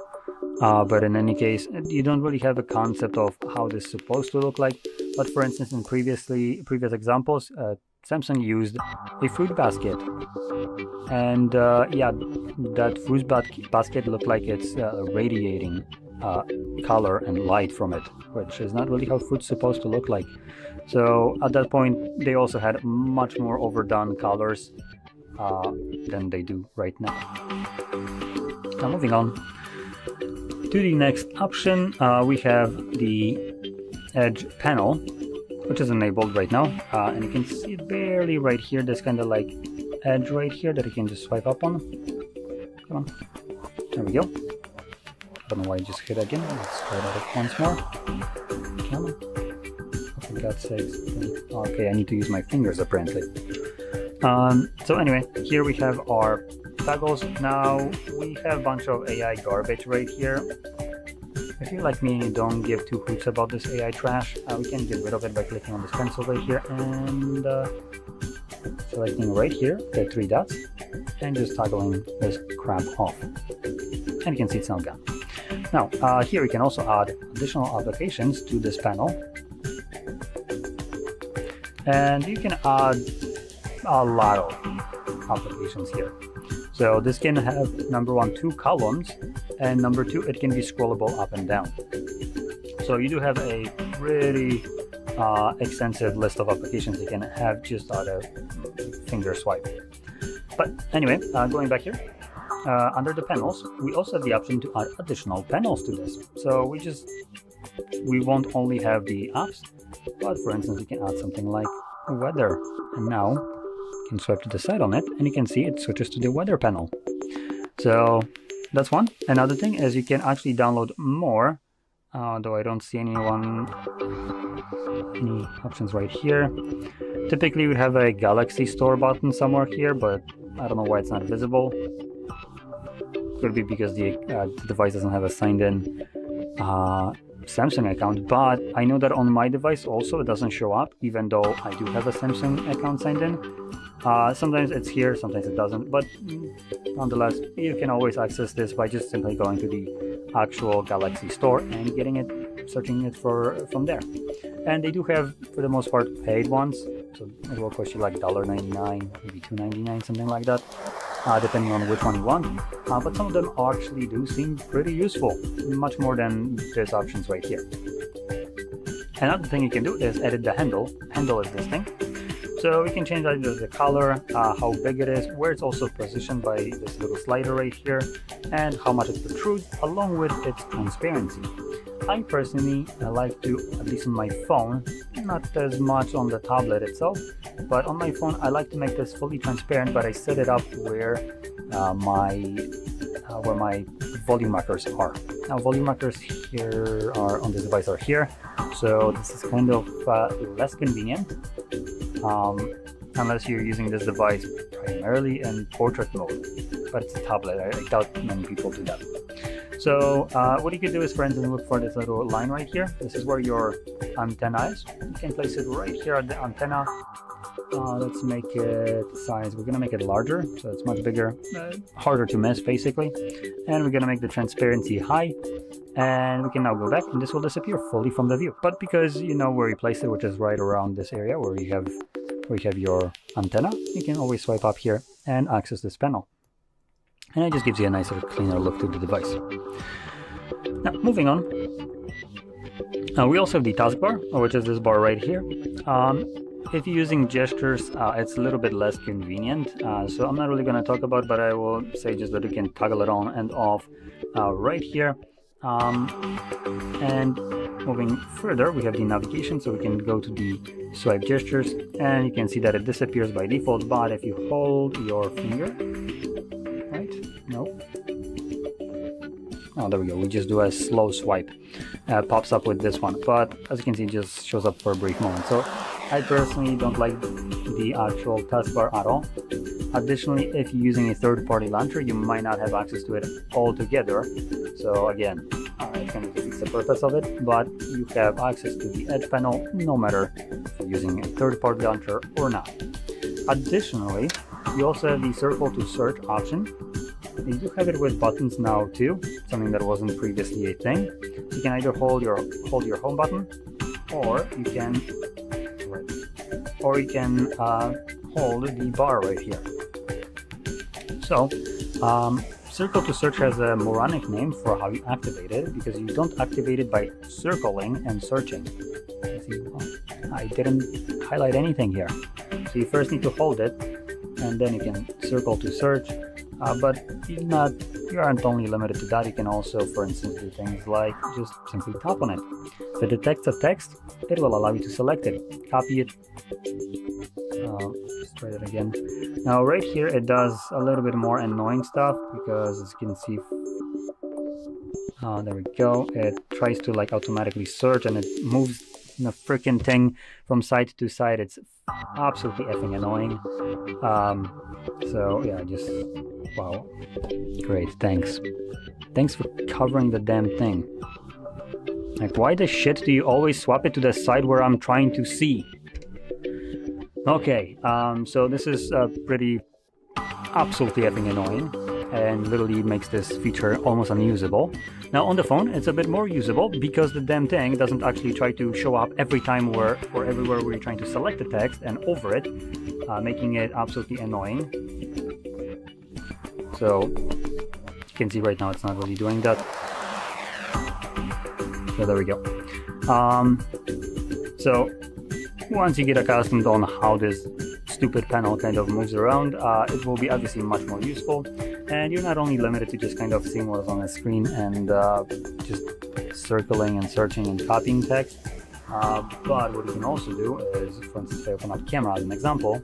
But in any case, you don't really have a concept of how this is supposed to look like. But for instance, in previous examples, Samsung used a fruit basket. And yeah, that fruit basket looked like it's radiating color and light from it, which is not really how fruit's supposed to look like. So at that point, they also had much more overdone colors than they do right now. Now moving on to the next option, we have the edge panel, which is enabled right now, and you can see it barely right here. There's kind of like edge right here that you can just swipe up on. Come on, there we go. I don't know why I just hit again. Let's try that once more. Come on. Oh, for God's sakes. Okay, I need to use my fingers apparently. So anyway, here we have our toggles. Now we have a bunch of AI garbage right here. If you're like me and you don't give two hoots about this AI trash, we can get rid of it by clicking on this pencil right here and selecting right here the three dots and just toggling this crap off. And you can see it's now gone. Now here we can also add additional applications to this panel, and you can add a lot of applications here. So this can have number one, 2 columns, and number 2, it can be scrollable up and down. So you do have a pretty extensive list of applications you can have just out of finger swipe. But anyway, going back here, under the panels, we also have the option to add additional panels to this. So we won't only have the apps, but for instance, we can add something like weather. And now you can swipe to the side on it, and you can see it switches to the weather panel. So that's one. Another thing is you can actually download more, though I don't see any options right here. Typically we have a Galaxy Store button somewhere here, but I don't know why it's not visible. Could be because the device doesn't have a signed in Samsung account, but I know that on my device also it doesn't show up, even though I do have a Samsung account signed in. Sometimes it's here, sometimes it doesn't, but nonetheless, you can always access this by just simply going to the actual Galaxy Store and getting it, searching it from there. And they do have, for the most part, paid ones, so it will cost you like $1.99, maybe $2.99, something like that, depending on which one you want. But some of them actually do seem pretty useful, much more than these options right here. Another thing you can do is edit the handle. Handle is this thing. So we can change either the color, how big it is, where it's also positioned by this little slider right here, and how much it protrudes, along with its transparency. I personally like to, at least on my phone, not as much on the tablet itself, but on my phone I like to make this fully transparent, but I set it up where my volume markers are. Now volume markers here are on this device are here, so this is kind of less convenient. Unless you're using this device primarily in portrait mode, but it's a tablet. I doubt many people do that. So what you could do is, for instance, look for this little line right here. This is where your antenna is. You can place it right here at the antenna. Let's make it size. We're gonna make it larger, so it's much bigger, harder to miss basically. And we're gonna make the transparency high. And we can now go back, and this will disappear fully from the view. But because you know where you place it, which is right around this area where you have your antenna, you can always swipe up here and access this panel. And it just gives you a nicer, cleaner look to the device. Now, moving on. We also have the taskbar, which is this bar right here. If you're using gestures, it's a little bit less convenient, so I'm not really going to talk about it, but I will say just that you can toggle it on and off right here. And moving further, we have the navigation, so we can go to the swipe gestures, and you can see that it disappears by default, but if you hold your finger, right? No. Oh, there we go. We just do a slow swipe. Pops up with this one, but as you can see, it just shows up for a brief moment. So I personally don't like the actual taskbar at all. Additionally, if you're using a third-party launcher, you might not have access to it altogether. So again, it kind of defeats the purpose of it, but you have access to the Edge panel no matter if you're using a third-party launcher or not. Additionally, You also have the circle to search option. You do have it with buttons now too, something that wasn't previously a thing. You can either hold your home button, or you can hold the bar right here. So circle to search has a moronic name for how you activate it, because you don't activate it by circling and searching. See, I didn't highlight anything here. So you first need to hold it, and then you can circle to search. But you aren't only limited to that. You can also, for instance, do things like just simply tap on it. If it detects a text, it will allow you to select it, copy it. Let's try that again. Now right here it does a little bit more annoying stuff, because as you can see, there we go, it tries to like automatically search, and it moves the freaking thing from side to side. It's absolutely effing annoying. So yeah, just wow, great, thanks for covering the damn thing. Like, why the shit do you always swap it to the side where I'm trying to see? Okay, so this is pretty absolutely effing annoying, and literally makes this feature almost unusable. Now on the phone it's a bit more usable, because the damn thing doesn't actually try to show up every time or everywhere where you're trying to select the text and over it, making it absolutely annoying. So you can see right now it's not really doing that. So there we go. So once you get accustomed on how this stupid panel kind of moves around, it will be obviously much more useful, and you're not only limited to just kind of seeing what's on the screen and just circling and searching and copying text, but what you can also do is, for instance, if I open up camera as an example,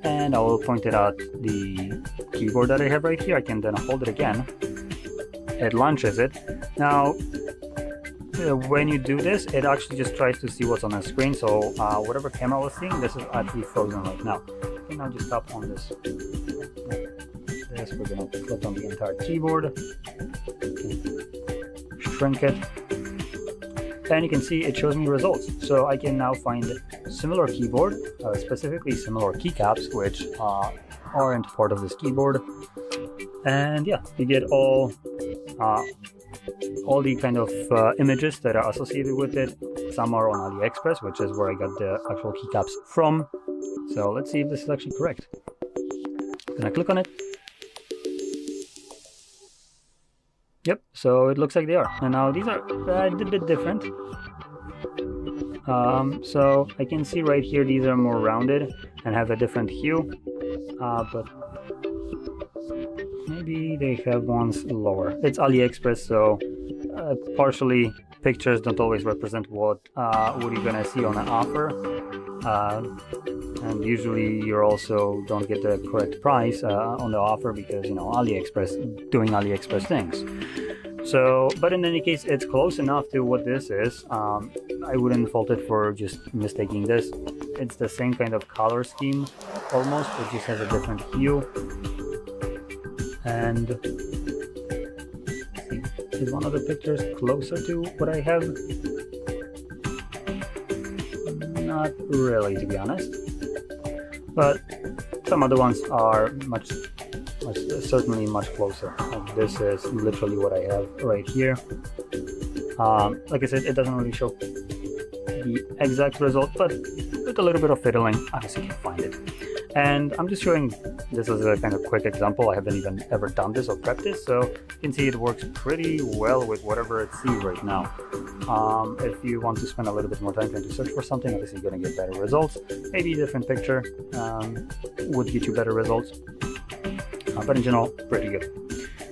and I will point it out the keyboard that I have right here, I can then hold it again, it launches it. Now when you do this, it actually just tries to see what's on the screen, so whatever camera was seeing, this is actually frozen right now. Okay, now just tap on this. We're going to click on the entire keyboard, shrink it, and you can see it shows me results. So I can now find similar keyboard, specifically similar keycaps, which aren't part of this keyboard, and yeah, you get all the kind of images that are associated with it. Some are on AliExpress, which is where I got the actual keycaps from. So let's see if this is actually correct. Then I click on it. Yep, so it looks like they are. And now these are a bit different. So I can see right here these are more rounded and have a different hue, but maybe they have ones lower. It's AliExpress, so partially pictures don't always represent what you're gonna see on an offer, and usually you also don't get the correct price on the offer, because you know, AliExpress doing AliExpress things. So, but in any case, it's close enough to what this is. I wouldn't fault it for just mistaking this. It's the same kind of color scheme almost, it just has a different hue. And is one of the pictures closer to what I have? Not really, to be honest. But some other ones are certainly much closer. Like this is literally what I have right here. Like I said, it doesn't really show the exact result, but with a little bit of fiddling, obviously you can find it. And I'm just showing this as a kind of quick example. I haven't even ever done this or prepped this, so you can see it works pretty well with whatever it sees right now. If you want to spend a little bit more time trying to search for something, obviously you're going to get better results. Maybe a different picture would get you better results, but in general, pretty good.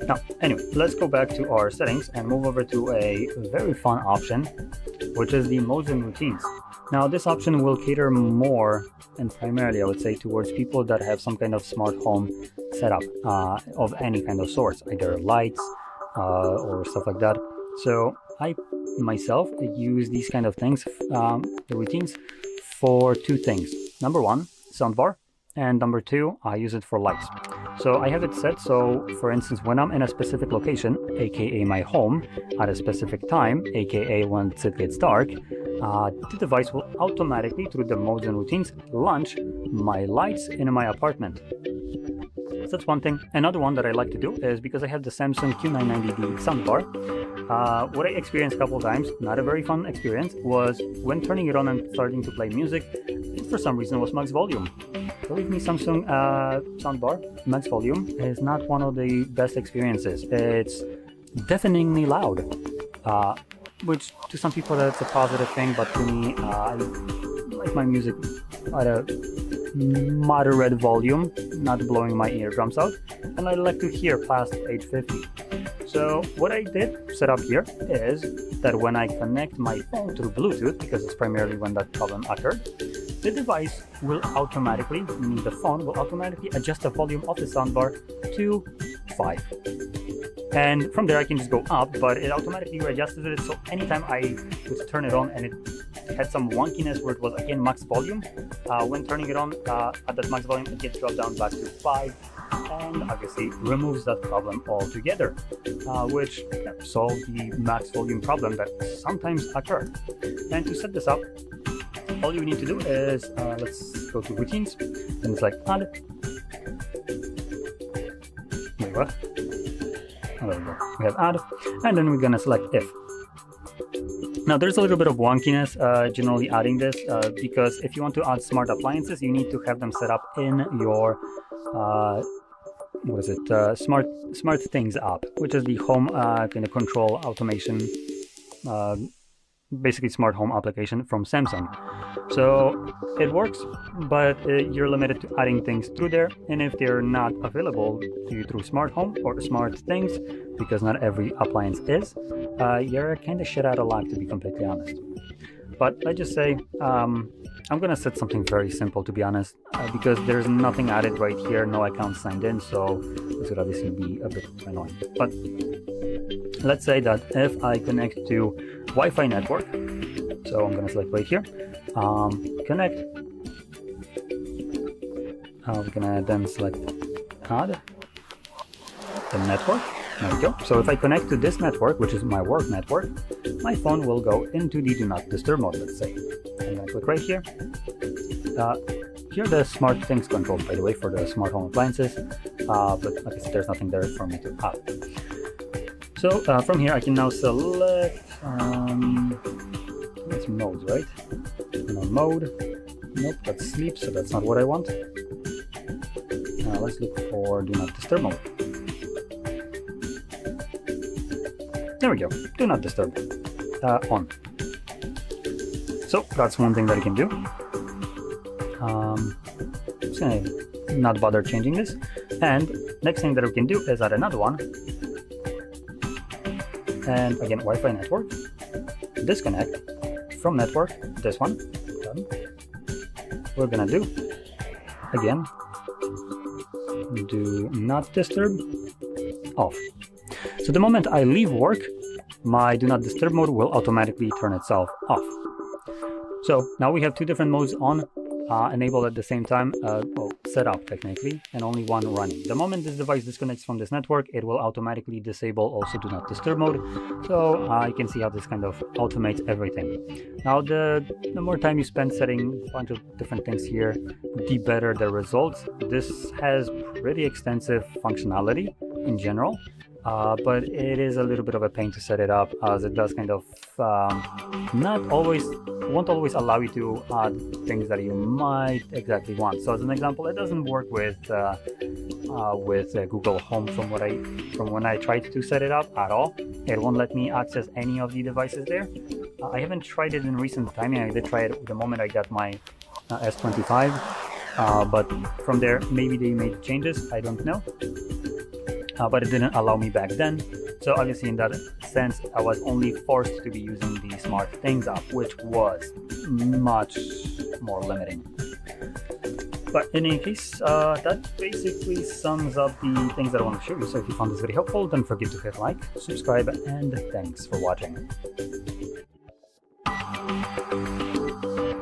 Now, anyway, let's go back to our settings and move over to a very fun option, which is the modes and routines. Now, this option will cater more and primarily, I would say, towards people that have some kind of smart home setup of any kind of source, either lights or stuff like that. So I myself use these kind of things, the routines, for two things. Number one, soundbar, and number two, I use it for lights. So I have it set so, for instance, when I'm in a specific location, aka my home, at a specific time, aka when it gets dark, the device will automatically, through the modes and routines, launch my lights in my apartment. So that's one thing. Another one that I like to do is, because I have the Samsung Q990D soundbar, what I experienced a couple times, not a very fun experience, was when turning it on and starting to play music, it for some reason was max volume. Believe me, Samsung soundbar, max volume, is not one of the best experiences. It's deafeningly loud, which to some people that's a positive thing, but to me, I like my music at a moderate volume, not blowing my eardrums out, and I like to hear past age 50. So what I did set up here is that when I connect my phone through Bluetooth, because it's primarily when that problem occurred, the device will automatically, meaning the phone will automatically adjust the volume of the soundbar to 5. And from there I can just go up, but it automatically adjusted it, so anytime I would turn it on and it had some wonkiness where it was again max volume, when turning it on at that max volume, it gets dropped down back to 5, and obviously removes that problem altogether, which solves the max volume problem that sometimes occurs. And to set this up, all you need to do is, let's go to routines, and it's like add. Wait, what? Oh, there we go. We have add, and then we're gonna select if. Now there's a little bit of wonkiness generally adding this, because if you want to add smart appliances, you need to have them set up in your smart things app, which is the home kind of control automation, basically smart home application from Samsung. So it works, but you're limited to adding things through there, and if they're not available to you through smart home or smart things, because not every appliance is, you're kind of shit out of luck, to be completely honest. But I just say, I'm gonna set something very simple, to be honest, because there's nothing added right here, no account signed in, so this would obviously be a bit annoying. But let's say that if I connect to Wi-Fi network, so I'm gonna select right here, connect. We're gonna then select add the network. There we go. So if I connect to this network, which is my work network, my phone will go into the do not disturb mode, let's say. I'm gonna click right here. Here are the smart things controls, by the way, for the smart home appliances, but like I said, there's nothing there for me to add. So from here I can now select it's modes, right? Mode. Nope, that's sleep, so that's not what I want. Let's look for do not disturb mode. There we go, do not disturb on. So that's one thing that I can do. Just gonna not bother changing this. And next thing that we can do is add another one. And again, Wi-Fi network, disconnect from network, this one, done. We're gonna do, again, do not disturb, off. So the moment I leave work, my do not disturb mode will automatically turn itself off. So now we have two different modes on, enabled at the same time, well, set up technically, and only one running. The moment this device disconnects from this network, it will automatically disable also do not disturb mode. So you can see how this kind of automates everything. Now the more time you spend setting a bunch of different things here, the better the results. This has pretty extensive functionality in general. But it is a little bit of a pain to set it up, as it does kind of won't always allow you to add things that you might exactly want. So as an example, it doesn't work with Google Home from when I tried to set it up at all. It won't let me access any of the devices there. I haven't tried it in recent time. I did try it the moment I got my S25, but from there maybe they made changes. I don't know. But it didn't allow me back then. So obviously in that sense, I was only forced to be using the Smart Things app, which was much more limiting. But in any case, that basically sums up the things that I want to show you. So if you found this video helpful, don't forget to hit like, subscribe, and thanks for watching.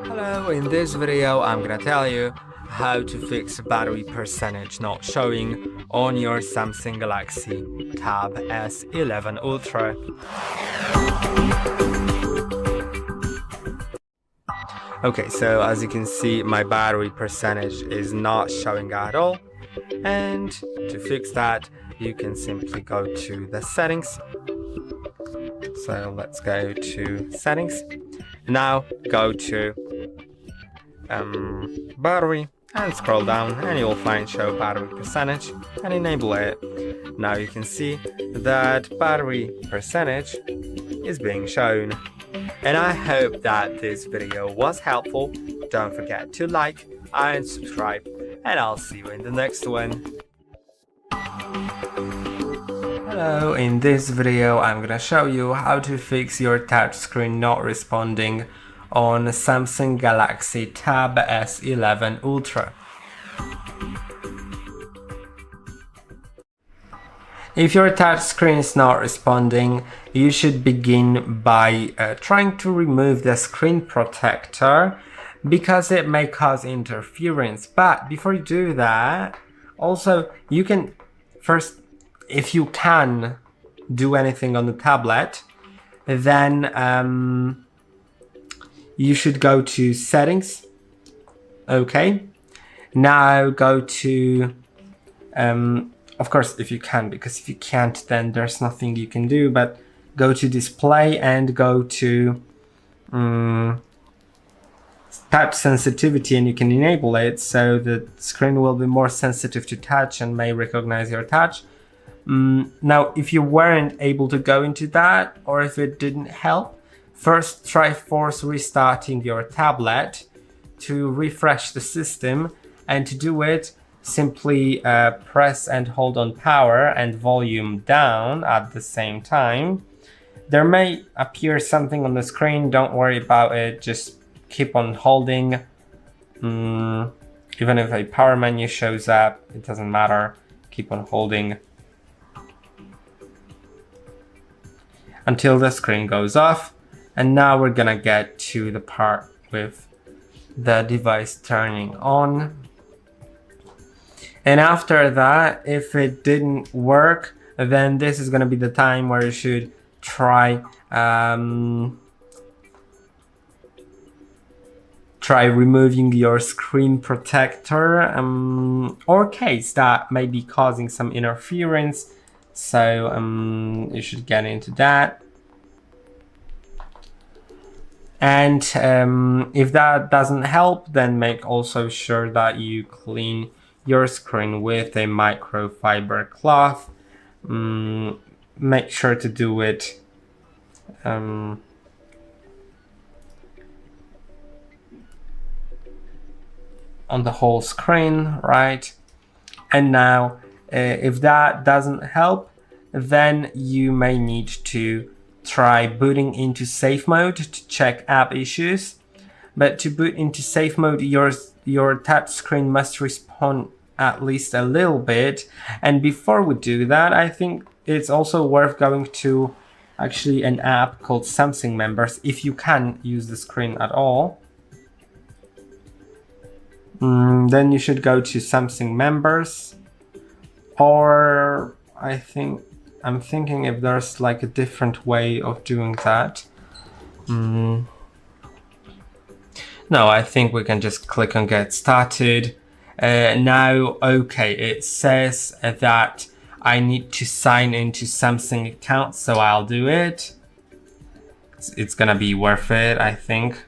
Hello, in this video I'm gonna tell you how to fix battery percentage not showing on your Samsung Galaxy Tab S11 Ultra. Okay, so as you can see, my battery percentage is not showing at all. And to fix that, you can simply go to the settings. So let's go to settings. Now go to battery and scroll down, and you'll find show battery percentage and enable it. Now you can see that battery percentage is being shown. And I hope that this video was helpful. Don't forget to like and subscribe, and I'll see you in the next one. Hello, in this video I'm gonna show you how to fix your touchscreen not responding on Samsung Galaxy Tab S11 Ultra. If your touchscreen is not responding, you should begin by trying to remove the screen protector, because it may cause interference. But before you do that, also you can first, if you can do anything on the tablet, then you should go to settings. Okay, now go to of course, if you can, because if you can't, then there's nothing you can do, but go to display and go to touch sensitivity, and you can enable it so the screen will be more sensitive to touch and may recognize your touch. Now, if you weren't able to go into that, or if it didn't help, first try force restarting your tablet to refresh the system, and to do it, simply press and hold on power and volume down at the same time. There may appear something on the screen, don't worry about it, just keep on holding. Even if a power menu shows up, it doesn't matter, keep on holding until the screen goes off. And now we're gonna get to the part with the device turning on. And after that, if it didn't work, then this is going to be the time where you should try removing your screen protector or case that may be causing some interference. So you should get into that. And if that doesn't help, then make also sure that you clean your screen with a microfiber cloth. Make sure to do it on the whole screen, right? And now if that doesn't help, then you may need to try booting into safe mode to check app issues. But to boot into safe mode, your touch screen must respond at least a little bit. And before we do that, I think it's also worth going to actually an app called Samsung Members, if you can use the screen at all. Then you should go to Samsung Members, or I'm thinking if there's like a different way of doing that. No, I think we can just click on Get Started. Now, okay, it says that I need to sign into Samsung account, so I'll do it. It's gonna be worth it, I think.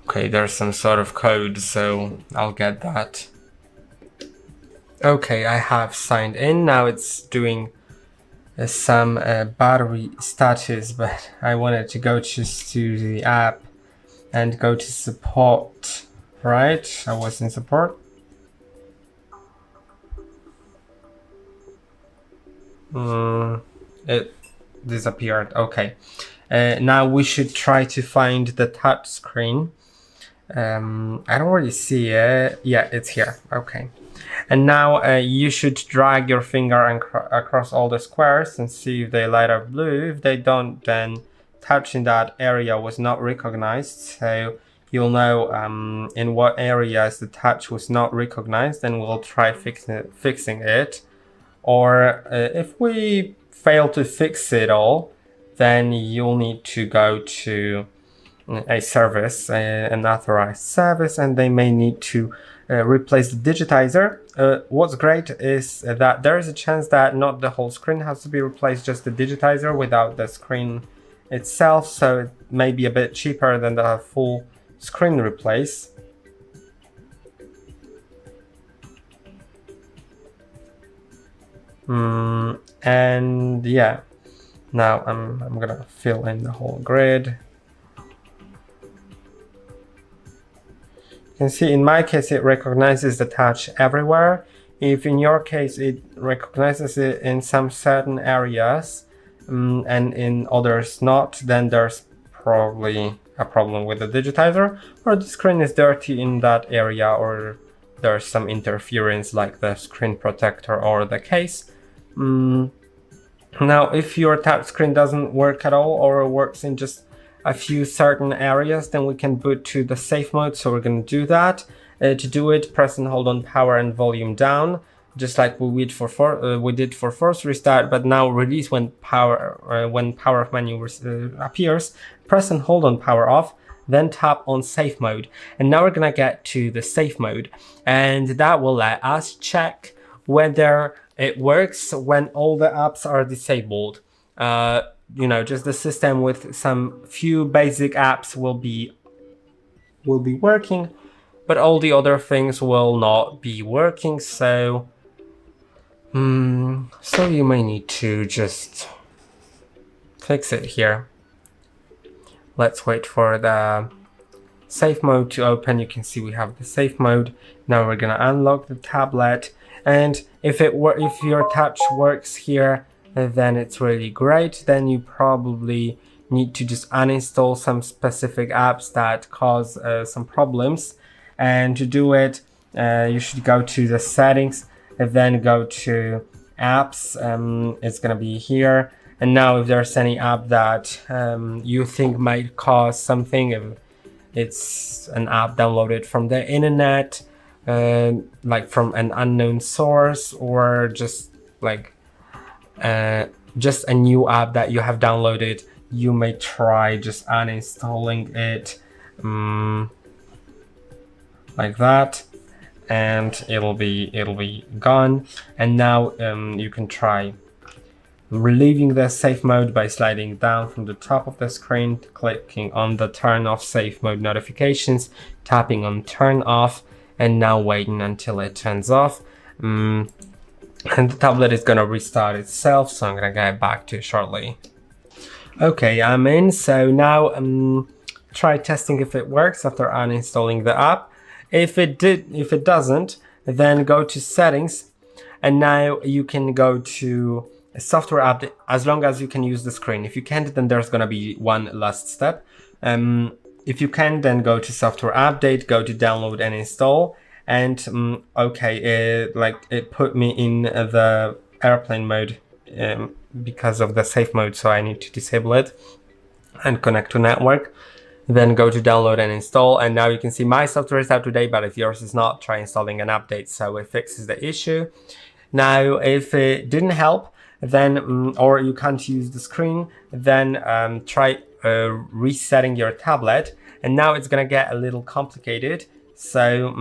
Okay, there's some sort of code, so I'll get that. Okay, I have signed in. Now it's doing some battery status, but I wanted to go just to the app and go to support, right? I was in support. It disappeared. Okay, now we should try to find the touch screen. I don't really see it. Yeah, it's here. Okay. And now you should drag your finger across all the squares and see if they light up blue. If they don't, then touching that area was not recognized. So you'll know in what areas the touch was not recognized, and we'll try fixing it. Or if we fail to fix it all, then you'll need to go to a service, an authorized service, and they may need to replace the digitizer. What's great is that there is a chance that not the whole screen has to be replaced, just the digitizer without the screen itself, so it may be a bit cheaper than the full screen replace. And yeah, now I'm gonna fill in the whole grid. You can see in my case it recognizes the touch everywhere. If in your case it recognizes it in some certain areas and in others not, then there's probably a problem with the digitizer, or the screen is dirty in that area, or there's some interference like the screen protector or the case. Now if your touch screen doesn't work at all, or works in just a few certain areas, then we can boot to the safe mode. So we're going to do that. To do it, press and hold on power and volume down, just like we did for force restart. But now release when power menu appears. Press and hold on power off, then tap on safe mode. And now we're gonna get to the safe mode, and that will let us check whether it works when all the apps are disabled. You know, just the system with some few basic apps will be working, but all the other things will not be working. So so you may need to just fix it here. Let's wait for the safe mode to open. You can see we have the safe mode. Now we're gonna unlock the tablet, and if your touch works here, then it's really great. Then you probably need to just uninstall some specific apps that cause some problems. And to do it, you should go to the settings and then go to apps. It's gonna be here. And now if there's any app that you think might cause something, if it's an app downloaded from the internet, like from an unknown source, or just like just a new app that you have downloaded, you may try just uninstalling it like that, and it'll be gone. And now you can try relieving the safe mode by sliding down from the top of the screen, clicking on the turn off safe mode notifications, tapping on turn off, and now waiting until it turns off. And the tablet is gonna restart itself, so I'm gonna get back to it shortly. Okay, I'm in. So now try testing if it works after uninstalling the app. If it doesn't, then go to settings, and now you can go to a software update as long as you can use the screen. If you can't, then there's gonna be one last step. If you can, then go to software update, go to download and install. And okay, it put me in the airplane mode because of the safe mode, so I need to disable it and connect to network. Then go to download and install, and now you can see my software is up to date, but if yours is not, try installing an update so it fixes the issue. Now if it didn't help, then or you can't use the screen, then try resetting your tablet. And now it's gonna get a little complicated. So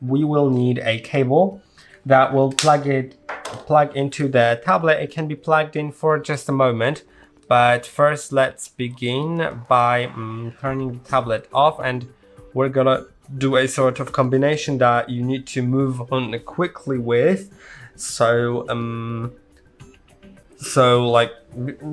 we will need a cable that will plug into the tablet. It can be plugged in for just a moment, but first let's begin by turning the tablet off, and we're gonna do a sort of combination that you need to move on quickly with. So like,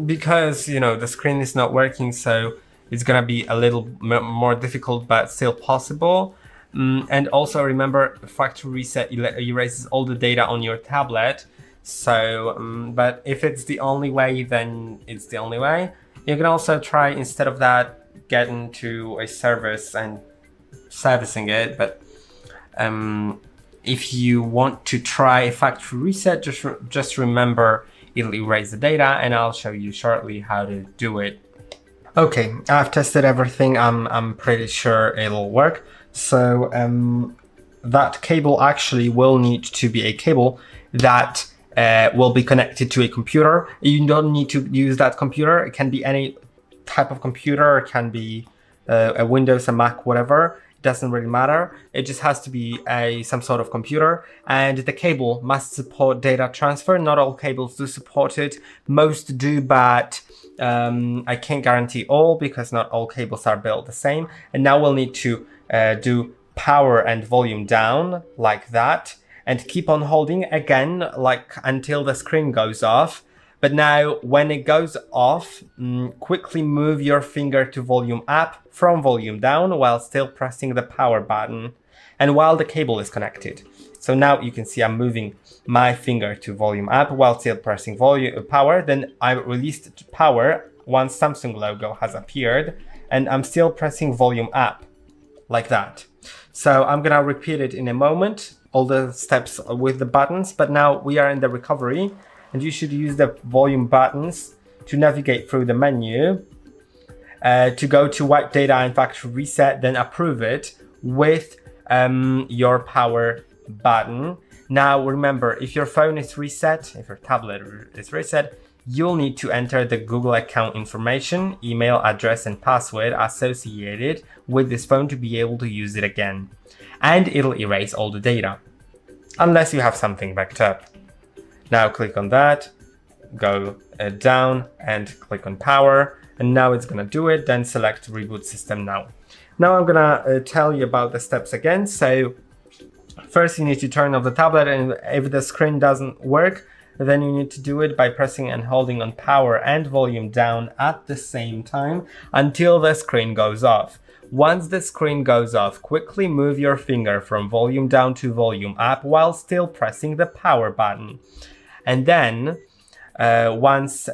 because you know the screen is not working, so it's gonna be a little more difficult, but still possible. And also remember, factory reset erases all the data on your tablet. So, but if it's the only way, then it's the only way. You can also try, instead of that, getting to a service and servicing it. But if you want to try a factory reset, just remember it'll erase the data, and I'll show you shortly how to do it Okay, I've tested everything. I'm pretty sure it'll work. So that cable actually will need to be a cable that will be connected to a computer. You don't need to use that computer. It can be any type of computer. It can be a Windows, a Mac, whatever. It doesn't really matter. It just has to be some sort of computer, and the cable must support data transfer. Not all cables do support it. Most do, but I can't guarantee all because not all cables are built the same. And now we'll need to do power and volume down like that, and keep on holding again like until the screen goes off. But now when it goes off, quickly move your finger to volume up from volume down while still pressing the power button and while the cable is connected. So now you can see I'm moving my finger to volume up while still pressing volume power. Then I released power once Samsung logo has appeared, and I'm still pressing volume up like that. So I'm gonna repeat it in a moment, all the steps with the buttons, but now we are in the recovery, and you should use the volume buttons to navigate through the menu, to go to wipe data and factory reset, then approve it with your power button. Now remember, if your phone is reset, if your tablet is reset, you'll need to enter the Google account information, email address and password associated with this phone to be able to use it again. And it'll erase all the data, unless you have something backed up. Now click on that, go down and click on power, and now it's gonna do it. Then select reboot system now. Now I'm gonna tell you about the steps again. So first you need to turn off the tablet, and if the screen doesn't work, then you need to do it by pressing and holding on power and volume down at the same time until the screen goes off. Once the screen goes off, quickly move your finger from volume down to volume up while still pressing the power button. And then once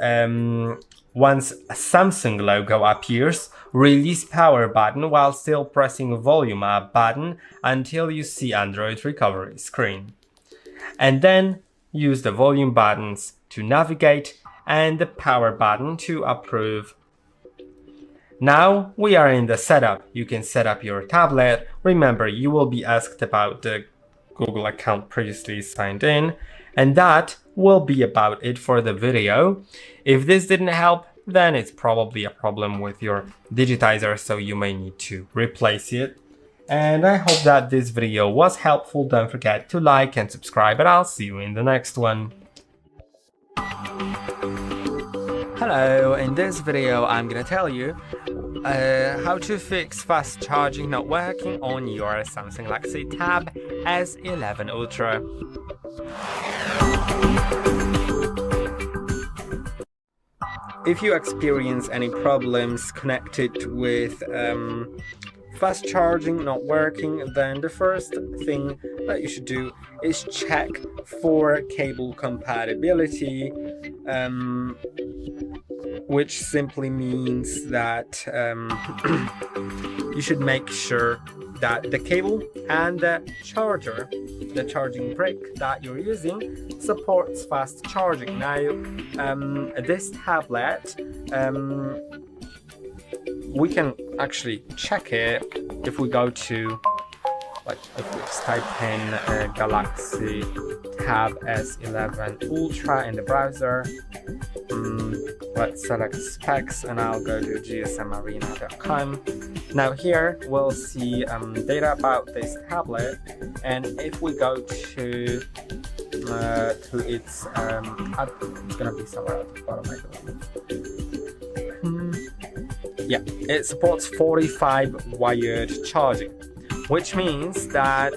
Samsung logo appears, release power button while still pressing volume up button until you see Android recovery screen. And then use the volume buttons to navigate and the power button to approve. Now we are in the setup. You can set up your tablet. Remember, you will be asked about the Google account previously signed in, and that will be about it for the video. If this didn't help, then it's probably a problem with your digitizer, so you may need to replace it. And I hope that this video was helpful. Don't forget to like and subscribe, and I'll see you in the next one. Hello, in this video I'm gonna tell you how to fix fast charging not working on your Samsung Galaxy Tab S11 Ultra. If you experience any problems connected with fast charging not working, then the first thing that you should do is check for cable compatibility, which simply means that you should make sure that the cable and the charger, the charging brick that you're using, supports fast charging. Now, this tablet, we can actually check it if we go to, like, if we just type in Galaxy Tab S11 Ultra in the browser. Let's select specs, and I'll go to gsmarena.com. Now here we'll see data about this tablet, and if we go to its it's gonna be somewhere at the bottom, I believe. Yeah, it supports 45 wired charging, which means that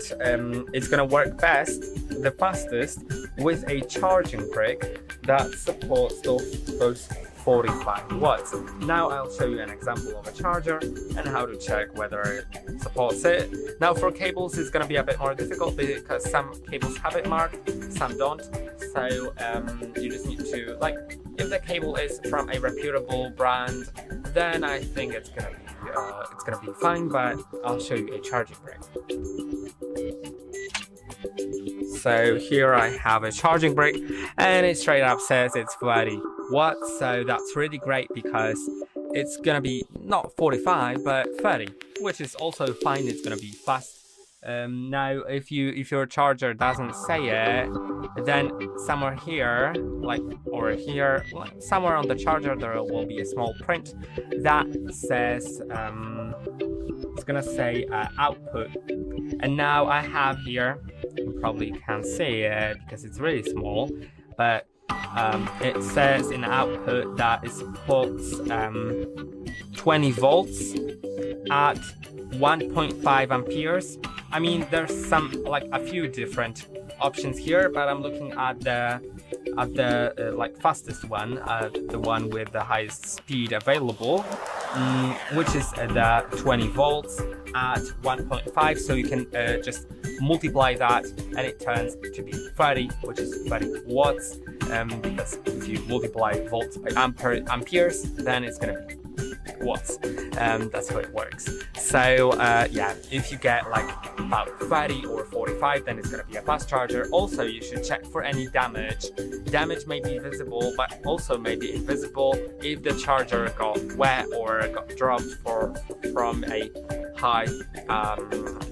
it's gonna work best, the fastest, with a charging brick that supports those 45 watts. Now I'll show you an example of a charger and how to check whether it supports it. Now for cables, it's gonna be a bit more difficult because some cables have it marked, some don't. So you just need to, like, if the cable is from a reputable brand, then I think it's gonna be fine. But I'll show you a charging brick. So here I have a charging brick, and it straight up says it's 30 watts. So that's really great because it's gonna be not 45 but 30, which is also fine. It's gonna be fast. Now if your charger doesn't say it, then somewhere here, like, or here, like, somewhere on the charger there will be a small print that says it's gonna say output. And now I have here, you probably can't see it because it's really small, but it says in output that it supports 20 volts at 1.5 amperes. I mean, there's some, like, a few different options here, but I'm looking at the like fastest one, the one with the highest speed available, which is the 20 volts at 1.5. So you can just multiply that and it turns to be 30, which is 30 watts, because if you multiply volts by amperes, then it's gonna be watts. That's how it works. So yeah, if you get like about 30 or 45, then it's gonna be a fast charger. Also, you should check for any damage. Damage may be visible, but also may be invisible. If the charger got wet or got dropped from a high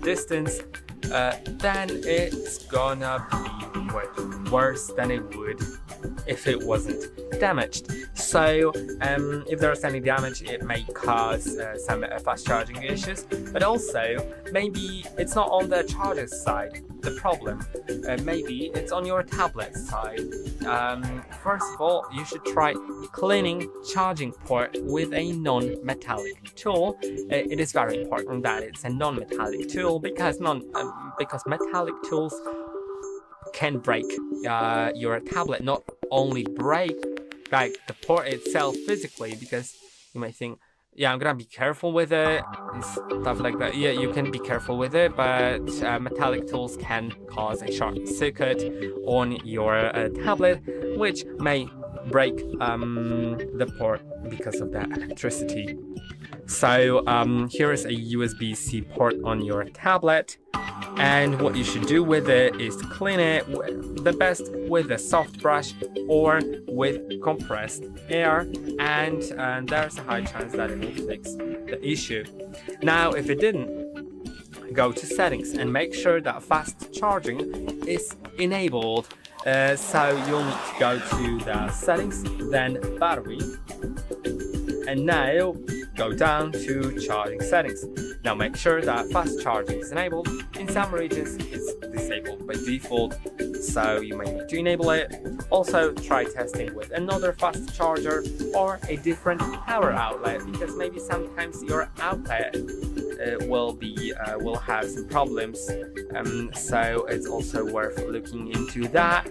distance, then it's gonna be much worse than it would if it wasn't damaged. So if there's any damage, it may cause some fast charging issues, but also maybe it's not on the charger's side the problem, maybe it's on your tablet side. First of all, you should try cleaning charging port with a non-metallic tool. It is very important that it's a non-metallic tool because metallic tools can break your tablet. Not only break like the port itself physically, because you might think, yeah, I'm gonna be careful with it and stuff like that. Yeah, you can be careful with it, but metallic tools can cause a short circuit on your tablet, which may break the port because of that electricity. So here is a USB-C port on your tablet, and what you should do with it is to clean it the best with a soft brush or with compressed air, and there's a high chance that it will fix the issue. Now, if it didn't, go to settings and make sure that fast charging is enabled. So you'll need to go to the settings, then battery, and now go down to charging settings. Now make sure that fast charging is enabled. In some regions it's disabled by default, so you may need to enable it. Also try testing with another fast charger or a different power outlet, because maybe sometimes your outlet will have some problems, so it's also worth looking into that.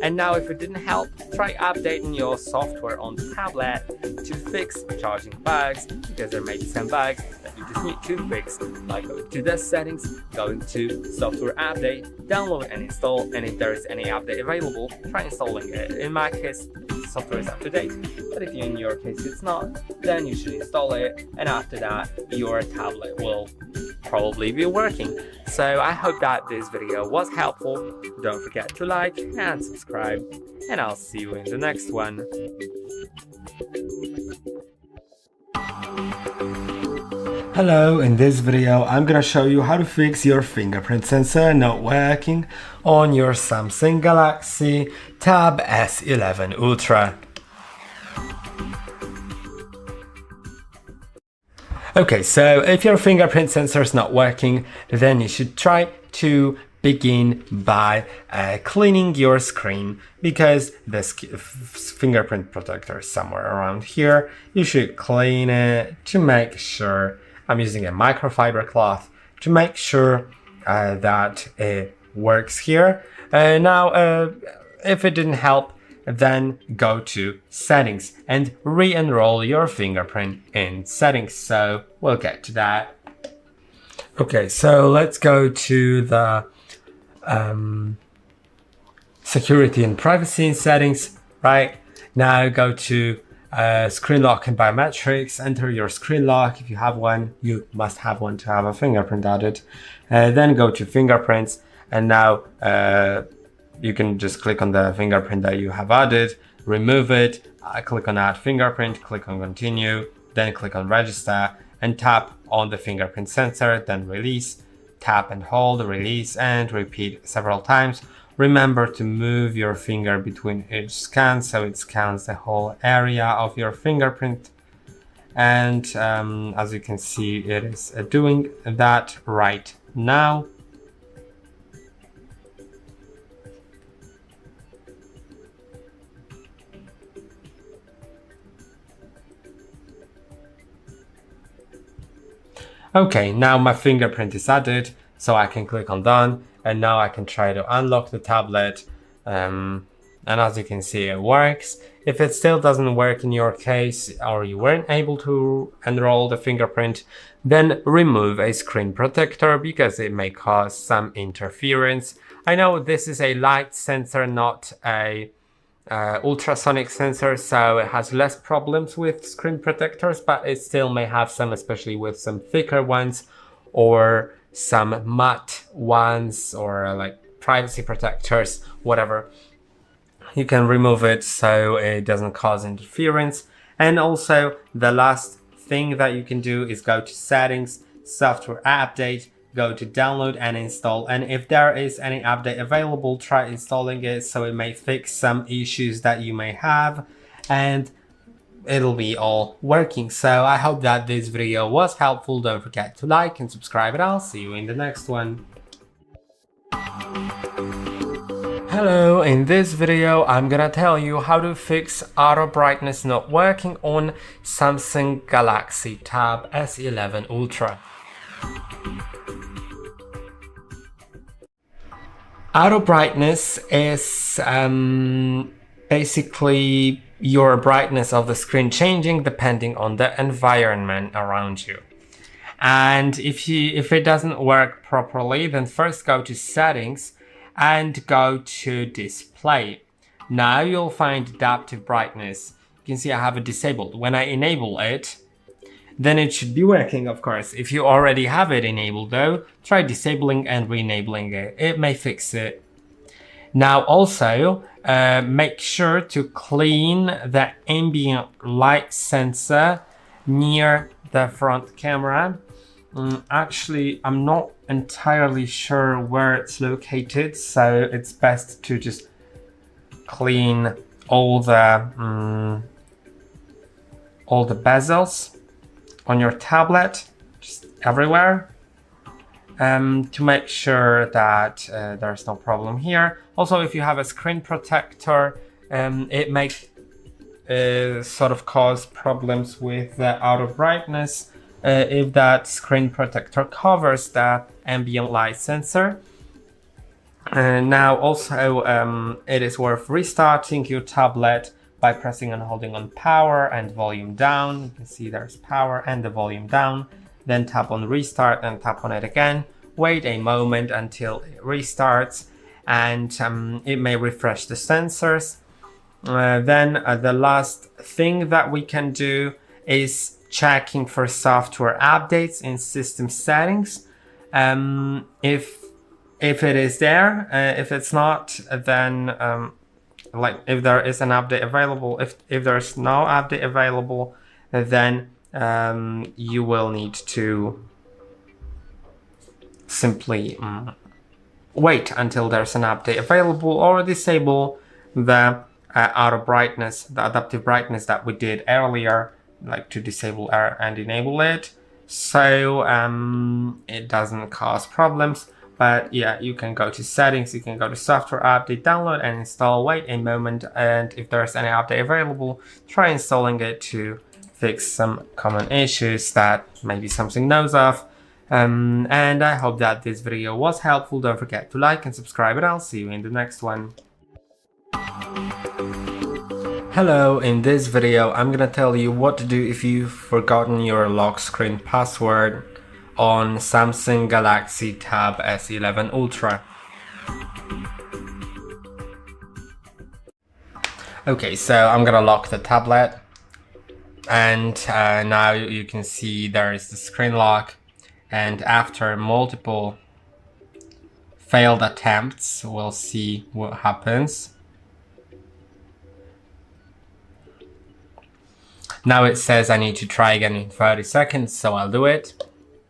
And now, if it didn't help, try updating your software on the tablet to fix charging bugs, because there may be some bugs that you just need to fix. Like going to the settings, going to software update, download and install, and if there is any update available, try installing it. In my case, the software is up to date, but if in your case it's not, then you should install it, and after that your tablet will probably be working. So I hope that this video was helpful. Don't forget to like and subscribe, and I'll see you in the next one. Hello, in this video I'm gonna show you how to fix your fingerprint sensor not working on your Samsung Galaxy Tab S11 Ultra. Okay, so if your fingerprint sensor is not working, then you should try to begin by cleaning your screen, because the fingerprint protector is somewhere around here. You should clean it to make sure. I'm using a microfiber cloth to make sure that it works here. Now, if it didn't help, then go to settings and re-enroll your fingerprint in settings. So we'll get to that. Okay, so let's go to the security and privacy settings. Right now, go to screen lock and biometrics. Enter your screen lock. If you have one, you must have one to have a fingerprint added. Then go to fingerprints, and now you can just click on the fingerprint that you have added, remove it, click on add fingerprint, click on continue, then click on register and tap on the fingerprint sensor, then release, tap and hold, release and repeat several times. Remember to move your finger between each scan so it scans the whole area of your fingerprint. And as you can see, it is doing that right now. Okay, now my fingerprint is added, so I can click on done, and now I can try to unlock the tablet. And as you can see, it works. If it still doesn't work in your case, or you weren't able to enroll the fingerprint, then remove a screen protector because it may cause some interference. I know this is a light sensor, not a ultrasonic sensor, so it has less problems with screen protectors, but it still may have some, especially with some thicker ones or some matte ones or like privacy protectors, whatever. You can remove it so it doesn't cause interference. And also the last thing that you can do is go to settings, software update, go to download and install, and if there is any update available, try installing it so it may fix some issues that you may have and it'll be all working. So I hope that this video was helpful. Don't forget to like and subscribe, and I'll see you in the next one. Hello, in this video I'm gonna tell you how to fix auto brightness not working on Samsung Galaxy Tab S11 Ultra. Auto brightness is basically your brightness of the screen changing depending on the environment around you. And if it doesn't work properly, then first go to settings and go to display. Now you'll find adaptive brightness. You can see I have it disabled. When I enable it, then it should be working, of course. If you already have it enabled though, try disabling and re-enabling it. It may fix it. Now also, make sure to clean the ambient light sensor near the front camera. Actually, I'm not entirely sure where it's located, so it's best to just clean all the bezels on your tablet, just everywhere, to make sure that there's no problem here. Also, if you have a screen protector, it may sort of cause problems with the auto brightness if that screen protector covers the ambient light sensor. Now also it is worth restarting your tablet by pressing and holding on power and volume down. You can see there's power and the volume down. Then tap on restart and tap on it again. Wait a moment until it restarts, and it may refresh the sensors. Then the last thing that we can do is checking for software updates in system settings. If it is there, if it's not, then like if there is an update available, if there's no update available, then you will need to simply wait until there's an update available, or disable the auto brightness, the adaptive brightness that we did earlier, like to disable and enable it, so it doesn't cause problems. But yeah, you can go to settings, you can go to software update, download and install, wait a moment, and if there's any update available, try installing it to fix some common issues that maybe Samsung knows of. And I hope that this video was helpful. Don't forget to like and subscribe, and I'll see you in the next one. Hello, in this video I'm gonna tell you what to do if you've forgotten your lock screen password on Samsung Galaxy Tab S11 Ultra. Okay, so I'm gonna lock the tablet, and now you can see there is the screen lock, and after multiple failed attempts, we'll see what happens. Now it says I need to try again in 30 seconds, so I'll do it.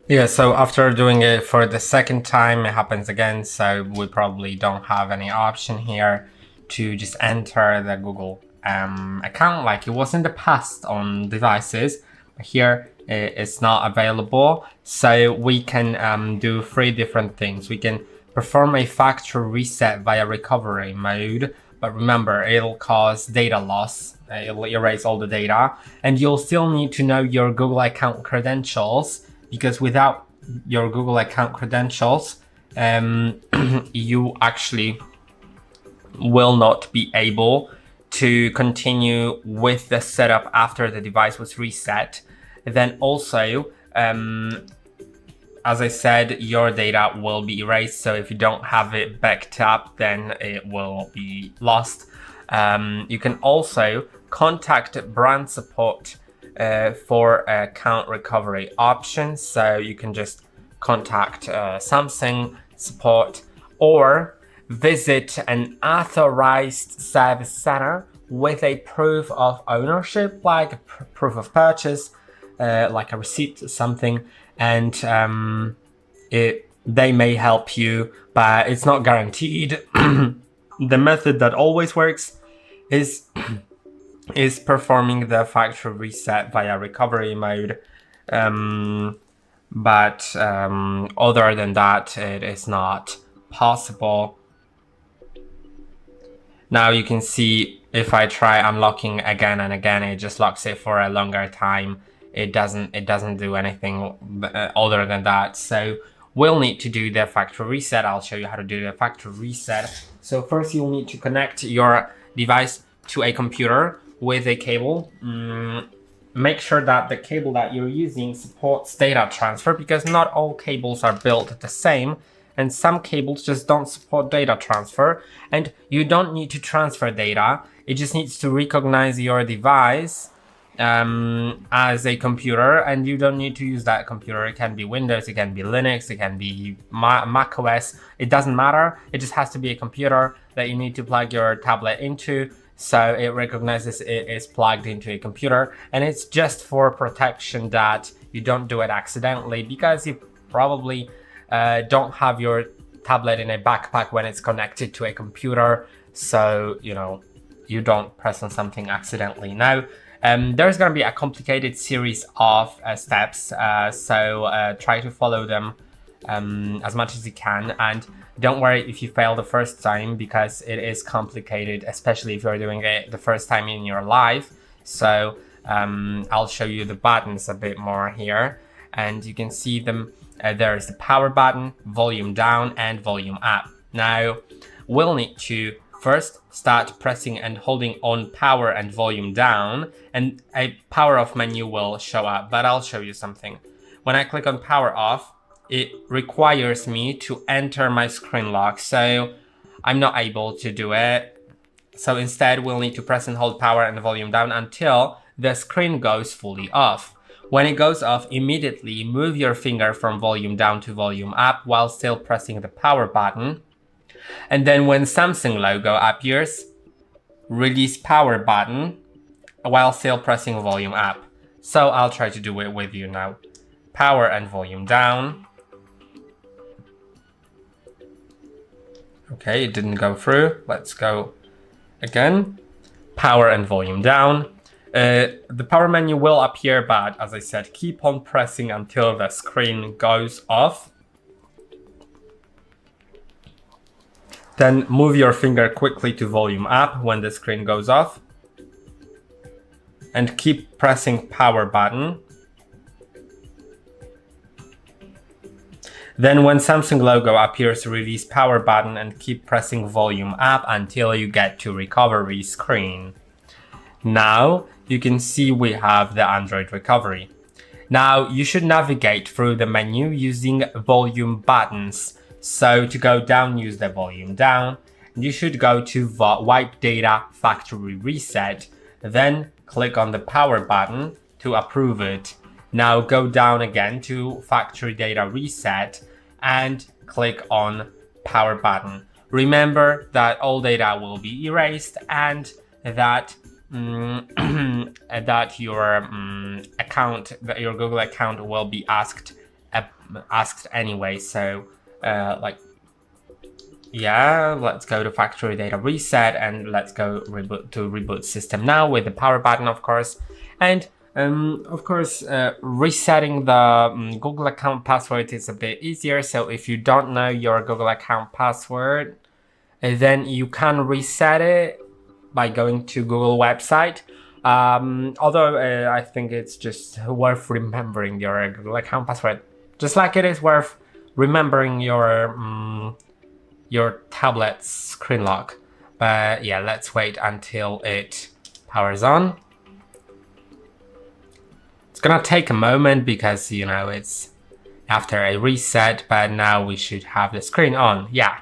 Yeah, so after doing it for the second time, it happens again, so we probably don't have any option here to just enter the Google account like it was in the past on devices. Here it's not available, so we can do 3 different things. We can perform a factory reset via recovery mode, but remember, it'll cause data loss. It'll erase all the data, and you'll still need to know your Google account credentials, because without your Google account credentials, you actually will not be able to continue with the setup after the device was reset. Then also, as I said, your data will be erased. So if you don't have it backed up, then it will be lost. You can also contact brand support for account recovery options. So you can just contact Samsung support or visit an authorized service center with a proof of ownership, like a proof of purchase, like a receipt or something, and they may help you, but it's not guaranteed. The method that always works is performing the factory reset via recovery mode, but other than that, it is not possible. Now you can see if I try unlocking again and again, it just locks it for a longer time. It doesn't do anything other than that. So we'll need to do the factory reset. I'll show you how to do the factory reset. So first you'll need to connect your device to a computer with a cable. Make sure that the cable that you're using supports data transfer, because not all cables are built the same, and some cables just don't support data transfer, and you don't need to transfer data. It just needs to recognize your device as a computer, and you don't need to use that computer. It can be Windows, it can be Linux, it can be Mac OS. It doesn't matter. It just has to be a computer that you need to plug your tablet into, so it recognizes it is plugged into a computer, and it's just for protection that you don't do it accidentally, because you probably don't have your tablet in a backpack when it's connected to a computer, so you don't press on something accidentally. Now there's going to be a complicated series of steps, so try to follow them as much as you can, and don't worry if you fail the first time, because it is complicated, especially if you're doing it the first time in your life. So I'll show you the buttons a bit more here, and you can see them. There is the power button, volume down, and volume up. Now we'll need to first start pressing and holding on power and volume down, and a power off menu will show up, but I'll show you something. When I click on power off, it requires me to enter my screen lock, so I'm not able to do it. So instead, we'll need to press and hold power and volume down until the screen goes fully off. When it goes off, immediately move your finger from volume down to volume up while still pressing the power button. And then when Samsung logo appears, release power button while still pressing volume up. So I'll try to do it with you now. Power and volume down. Okay, it didn't go through. Let's go again. Power and volume down. The power menu will appear, but as I said, keep on pressing until the screen goes off. Then move your finger quickly to volume up when the screen goes off. And keep pressing power button. Then when Samsung logo appears, release power button and keep pressing volume up until you get to recovery screen. Now you can see we have the Android recovery. Now you should navigate through the menu using volume buttons. So to go down, use the volume down. You should go to Wipe Data Factory Reset, then click on the power button to approve it. Now go down again to Factory Data Reset and click on power button. Remember that all data will be erased and that that your your Google account will be asked anyway. So yeah, let's go to factory data reset, and let's go reboot system now with the power button, of course. And of course, resetting the Google account password is a bit easier. So if you don't know your Google account password, then you can reset it by going to Google website. Although I think it's just worth remembering your Google account password, just like it is worth remembering your tablet's screen lock. But yeah, let's wait until it powers on. It's gonna take a moment because, you know, it's after a reset, but now we should have the screen on. Yeah.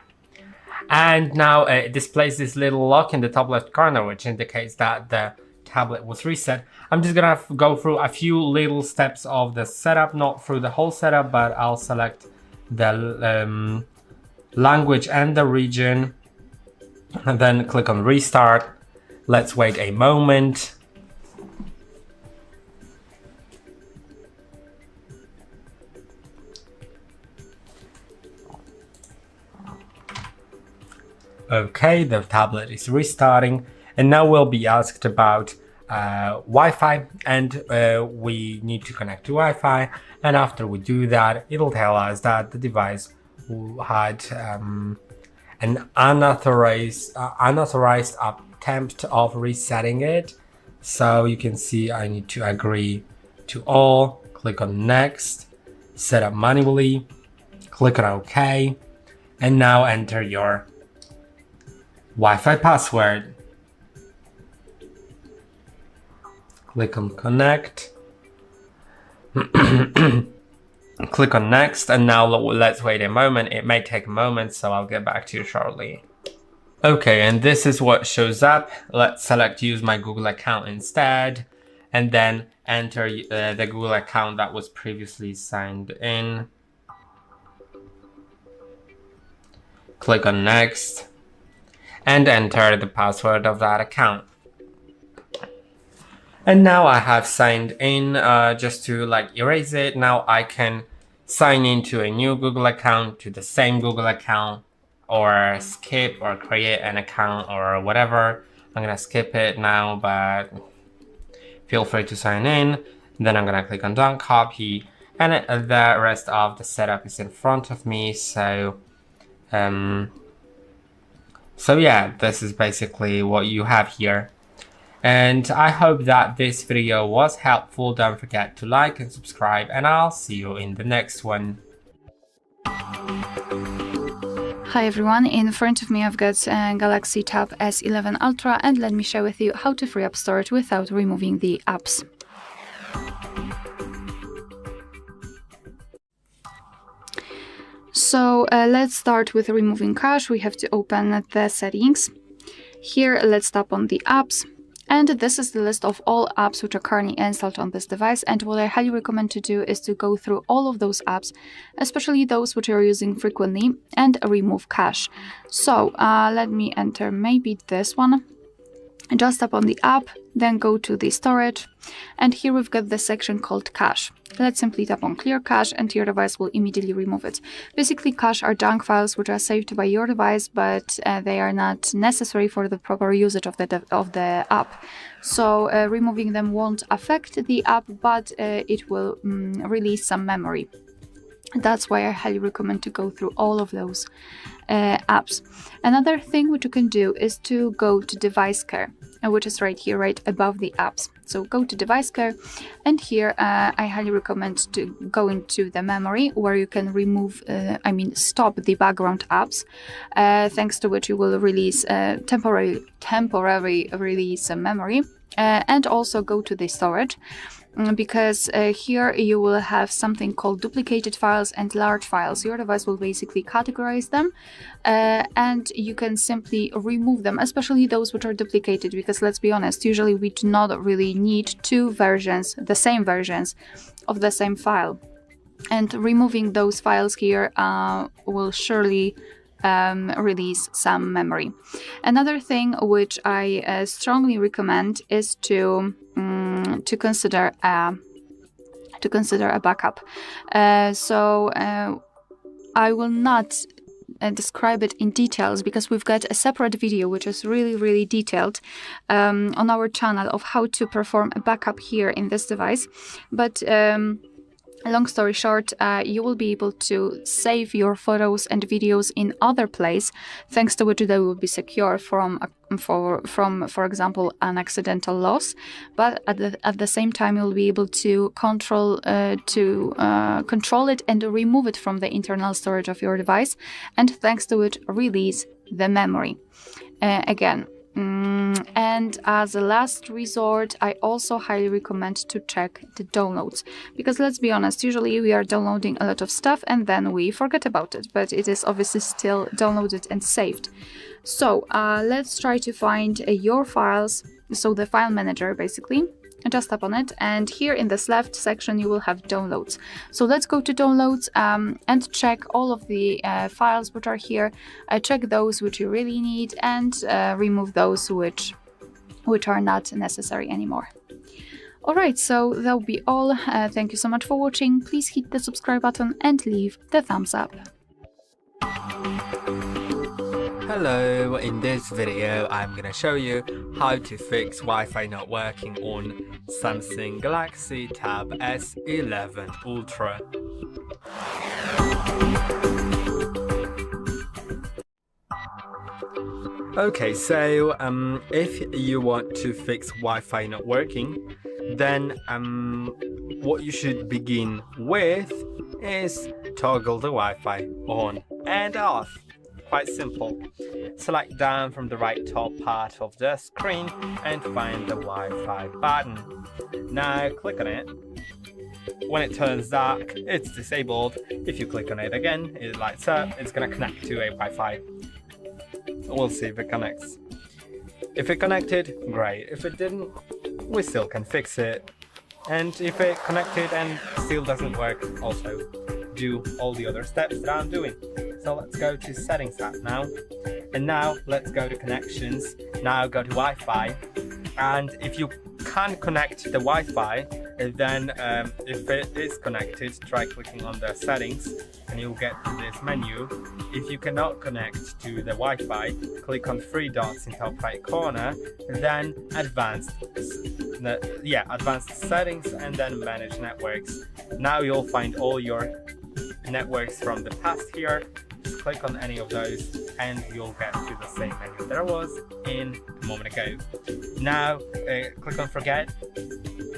And now it displays this little lock in the top left corner, which indicates that the tablet was reset. I'm just gonna go through a few little steps of the setup, not through the whole setup, but I'll select the language and the region, and then click on restart. Let's wait a moment. Okay, the tablet is restarting, and now we'll be asked about Wi-Fi, and we need to connect to Wi-Fi. And after we do that, it'll tell us that the device had an unauthorized attempt of resetting it. So you can see I need to agree to all, click on next, set up manually, click on OK, and now enter your Wi-Fi password. Click on connect. Click on next, and now let's wait a moment. It may take a moment, so I'll get back to you shortly. Okay, and this is what shows up. Let's select use my Google account instead, and then enter the Google account that was previously signed in. Click on next, and enter the password of that account. And now I have signed in. Just to erase it, now I can sign into a new Google account, to the same Google account, or skip or create an account or whatever. I'm gonna skip it now, but feel free to sign in. Then I'm gonna click on done copy, and the rest of the setup is in front of me. So yeah, this is basically what you have here. And I hope that this video was helpful. Don't forget to like and subscribe, and I'll see you in the next one. Hi everyone, in front of me I've got Galaxy Tab S11 Ultra, and let me share with you how to free up storage without removing the apps. So let's start with removing cache. We have to open the settings. Here let's tap on the apps. And this is the list of all apps which are currently installed on this device, and what I highly recommend to do is to go through all of those apps, especially those which you're using frequently, and remove cache. So let me enter maybe this one. Just tap on the app, then go to the storage, and here we've got the section called cache. Let's simply tap on clear cache, and your device will immediately remove it. Basically, cache are junk files which are saved by your device, but they are not necessary for the proper usage of the app. So removing them won't affect the app, but it will release some memory. That's why I highly recommend to go through all of those apps. Another thing which you can do is to go to device care, which is right here, right above the apps. So go to device care, and here I highly recommend to go into the memory, where you can remove, stop the background apps, thanks to which you will release temporary release some memory, and also go to the storage. Because here you will have something called duplicated files and large files. Your device will basically categorize them, and you can simply remove them, especially those which are duplicated, because let's be honest, usually we do not really need two versions, the same versions of the same file. And removing those files here will surely release some memory. Another thing which I strongly recommend is to consider a backup. I will not describe it in details because we've got a separate video which is really detailed on our channel of how to perform a backup here in this device. But long story short, you will be able to save your photos and videos in other place, thanks to which they will be secure from for example, an accidental loss. But at the same time, you'll be able to control it and remove it from the internal storage of your device, and thanks to it, release the memory again. And as a last resort, I also highly recommend to check the downloads, because let's be honest, usually we are downloading a lot of stuff and then we forget about it, but it is obviously still downloaded and saved. So let's try to find your files, so the file manager basically. Just tap on it, and here in this left section you will have downloads. So let's go to downloads and check all of the files which are here. Check those which you really need and remove those which are not necessary anymore. Alright, so that'll be all. Thank you so much for watching. Please hit the subscribe button and leave the thumbs up. Hello, in this video I'm gonna show you how to fix Wi-Fi not working on Samsung Galaxy Tab S11 Ultra. Okay, so if you want to fix Wi-Fi not working, then what you should begin with is toggle the Wi-Fi on and off. Quite simple. Select down from the right top part of the screen and find the Wi-Fi button. Now click on it. When it turns dark, it's disabled. If you click on it again, it lights up. It's gonna connect to a Wi-Fi. We'll see if it connects. If it connected, great. If it didn't, we still can fix it. And if it connected and still doesn't work, also do all the other steps that I'm doing. So let's go to Settings app now. And now let's go to Connections. Now go to Wi-Fi. And if you can't connect the Wi-Fi, then if it is connected, try clicking on the Settings and you'll get to this menu. If you cannot connect to the Wi-Fi, click on three dots in top right corner, then Advanced Settings, and then Manage Networks. Now you'll find all your networks from the past here. Just click on any of those and you'll get to the same menu that I was in a moment ago. Now click on Forget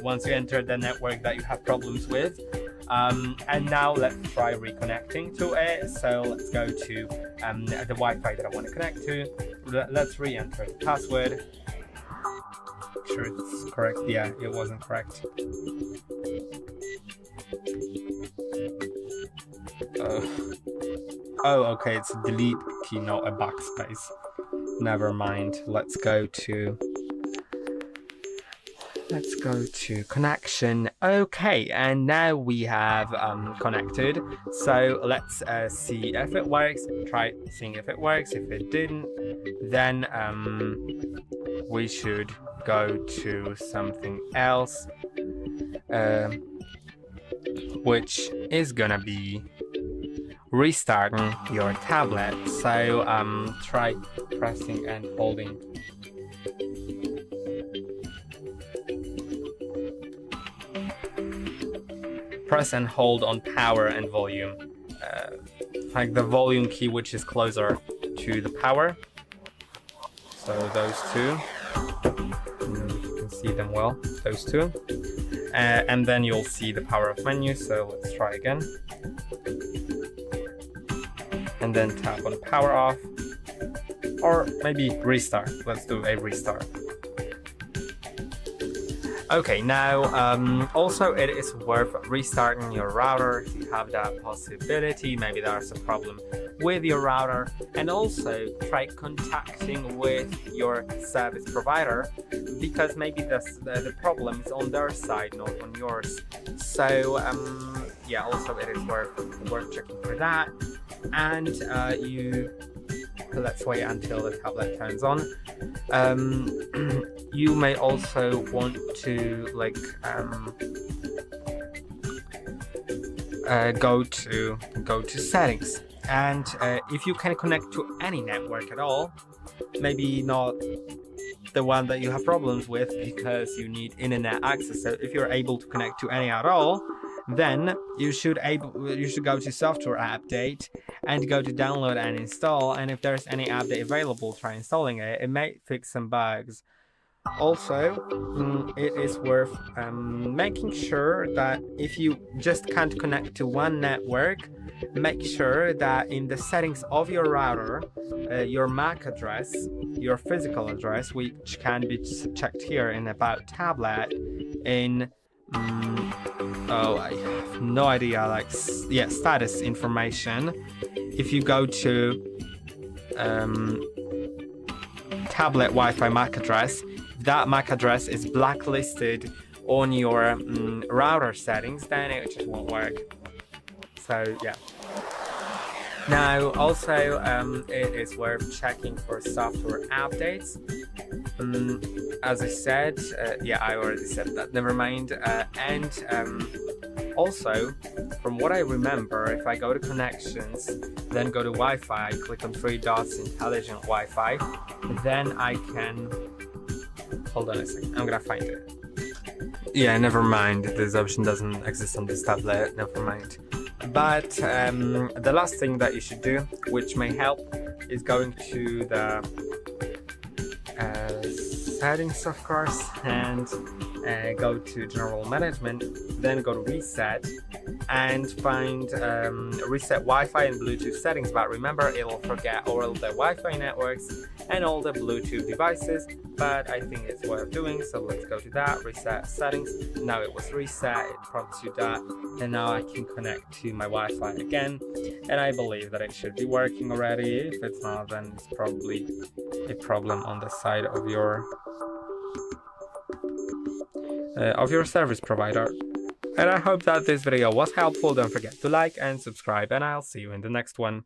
once you enter the network that you have problems with. And now let's try reconnecting to it. So let's go to the Wi-Fi that I want to connect to. Let's re-enter the password. Make sure it's correct. Yeah, it wasn't correct. Oh, okay, it's a delete key, not a backspace. Never mind. Let's go to connection. Okay, and now we have connected. So let's see if it works. Try seeing if it works. If it didn't, then we should go to something else, which is gonna be restarting your tablet. So try pressing and holding. Press and hold on power and volume, like the volume key which is closer to the power. So those two, you can see them well, those two. And then you'll see the power off menu, so let's try again. And then tap on power off, or maybe restart. Let's do a restart. Okay, now also it is worth restarting your router if you have that possibility. Maybe there's a problem with your router, and also try contacting with your service provider, because maybe the problem is on their side, not on yours. So yeah, also it is worth checking for that. And you let's wait until the tablet turns on. You may also want to like go to settings, and if you can connect to any network at all, maybe not the one that you have problems with because you need internet access. So if you're able to connect to any at all, then you should go to software update and go to download and install, and if there's any update available, try installing it. It may fix some bugs. Also, it is worth making sure that if you just can't connect to one network, make sure that in the settings of your router, your MAC address, your physical address, which can be checked here in About Tablet, in oh, I have no idea, like, yeah, status information. If you go to tablet Wi-Fi MAC address, that MAC address is blacklisted on your router settings, then it just won't work. So yeah. Now also it is worth checking for software updates. As I said, yeah, I already said that, never mind. And also, from what I remember, if I go to connections, then go to Wi-Fi, click on 3 dots, intelligent Wi-Fi, then I can, hold on a second, I'm gonna find it. Yeah, never mind, this option doesn't exist on this tablet, never mind. But the last thing that you should do, which may help, is going to the settings, of course, and go to general management, then go to reset and find reset Wi-Fi and Bluetooth settings. But remember, it'll forget all the Wi-Fi networks and all the Bluetooth devices, but I think it's worth doing, so let's go to that, reset settings. Now it was reset, it prompts you that, and now I can connect to my Wi-Fi again, and I believe that it should be working already. If it's not, then it's probably a problem on the side of your service provider. And I hope that this video was helpful. Don't forget to like and subscribe, and I'll see you in the next one.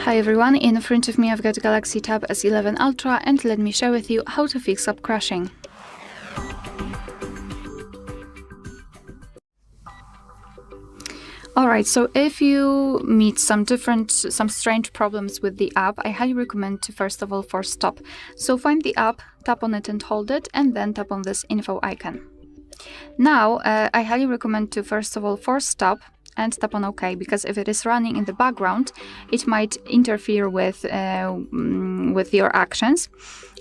Hi everyone, in front of me I've got Galaxy Tab S11 Ultra, and let me share with you how to fix up crashing. Alright, so if you meet some strange problems with the app, I highly recommend to first of all force stop. So find the app, tap on it and hold it, and then tap on this info icon. Now, I highly recommend to first of all force stop and tap on OK, because if it is running in the background, it might interfere with your actions.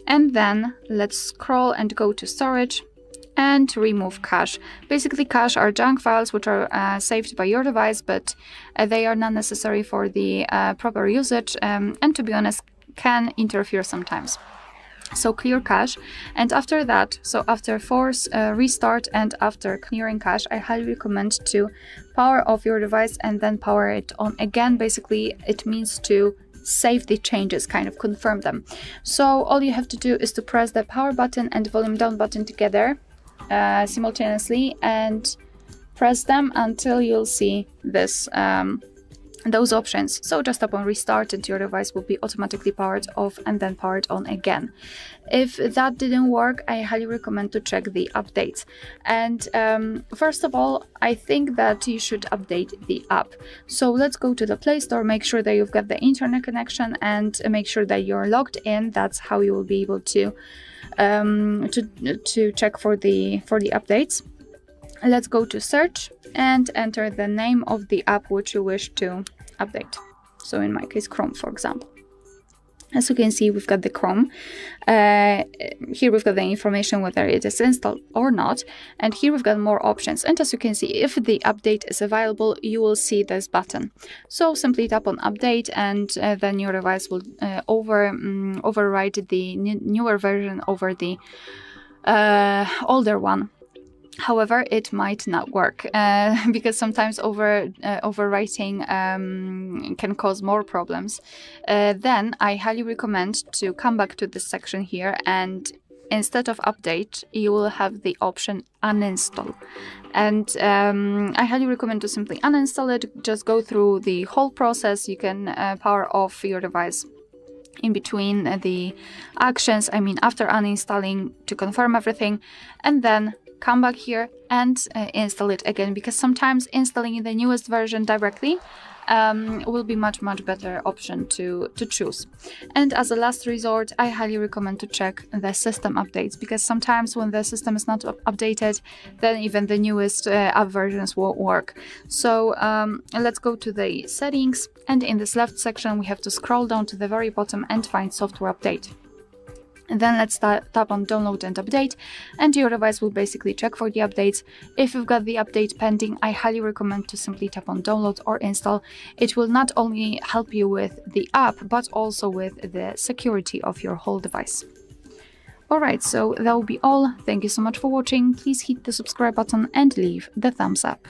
And then let's scroll and go to storage and remove cache. Basically, cache are junk files which are saved by your device, but they are not necessary for the proper usage, and to be honest, can interfere sometimes. So clear cache, and after that, so after force restart and after clearing cache, I highly recommend to power off your device and then power it on again. Basically, it means to save the changes, kind of confirm them. So all you have to do is to press the power button and volume down button together simultaneously, and press them until you'll see this those options. So just tap on restart and your device will be automatically powered off and then powered on again. If that didn't work, I highly recommend to check the updates. And first of all, I think that you should update the app. So let's go to the Play Store, make sure that you've got the internet connection and make sure that you're logged in. That's how you will be able to check for the updates. Let's go to search and enter the name of the app which you wish to update. So in my case, Chrome, for example. As you can see, we've got the Chrome. Here we've got the information whether it is installed or not. And here we've got more options. And as you can see, if the update is available, you will see this button. So simply tap on update, and then your device will override the newer version over the older one. However, it might not work because sometimes overwriting can cause more problems. Then I highly recommend to come back to this section here and instead of update, you will have the option uninstall. And I highly recommend to simply uninstall it. Just go through the whole process. You can power off your device in between the actions, I mean after uninstalling, to confirm everything, and then come back here and install it again, because sometimes installing the newest version directly will be much better option to choose. And as a last resort, I highly recommend to check the system updates, because sometimes when the system is not updated, then even the newest app versions won't work. So let's go to the settings, and in this left section we have to scroll down to the very bottom and find software update. And then let's tap on download and update, and your device will basically check for the updates. If you've got the update pending, I highly recommend to simply tap on download or install. It will not only help you with the app, but also with the security of your whole device. Alright, so that will be all. Thank you so much for watching. Please hit the subscribe button and leave the thumbs up.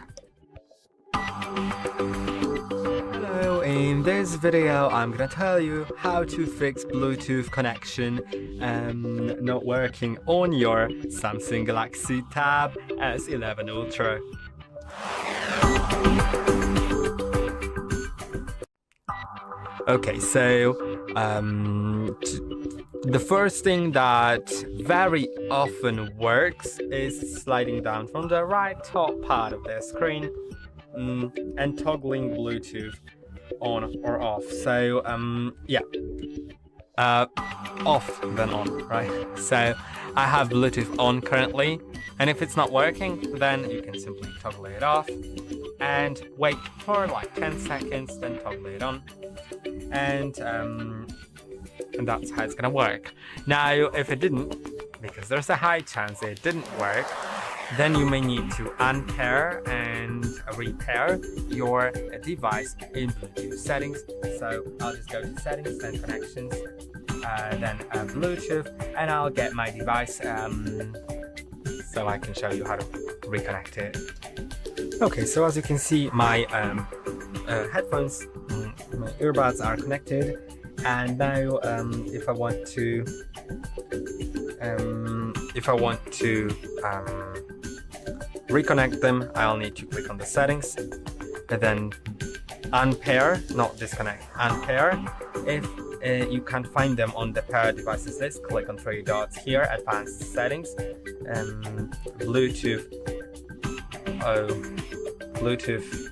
In this video, I'm gonna tell you how to fix Bluetooth connection not working on your Samsung Galaxy Tab S11 Ultra. Okay, so the first thing that very often works is sliding down from the right top part of the screen and toggling Bluetooth on or off. So yeah, off then on, right? So I have Bluetooth on currently, and if it's not working, then you can simply toggle it off and wait for like 10 seconds, then toggle it on, and that's how it's gonna work. Now if it didn't, because there's a high chance it didn't work, then you may need to unpair and repair your device in Bluetooth settings. So I'll just go to settings, then connections, then Bluetooth, and I'll get my device so I can show you how to reconnect it. Okay, so as you can see, my headphones, my earbuds are connected, and now if I want to reconnect them, I'll need to click on the settings and then unpair, not disconnect, unpair. If you can't find them on the pair devices list, click on three dots here, advanced settings, Bluetooth, Bluetooth,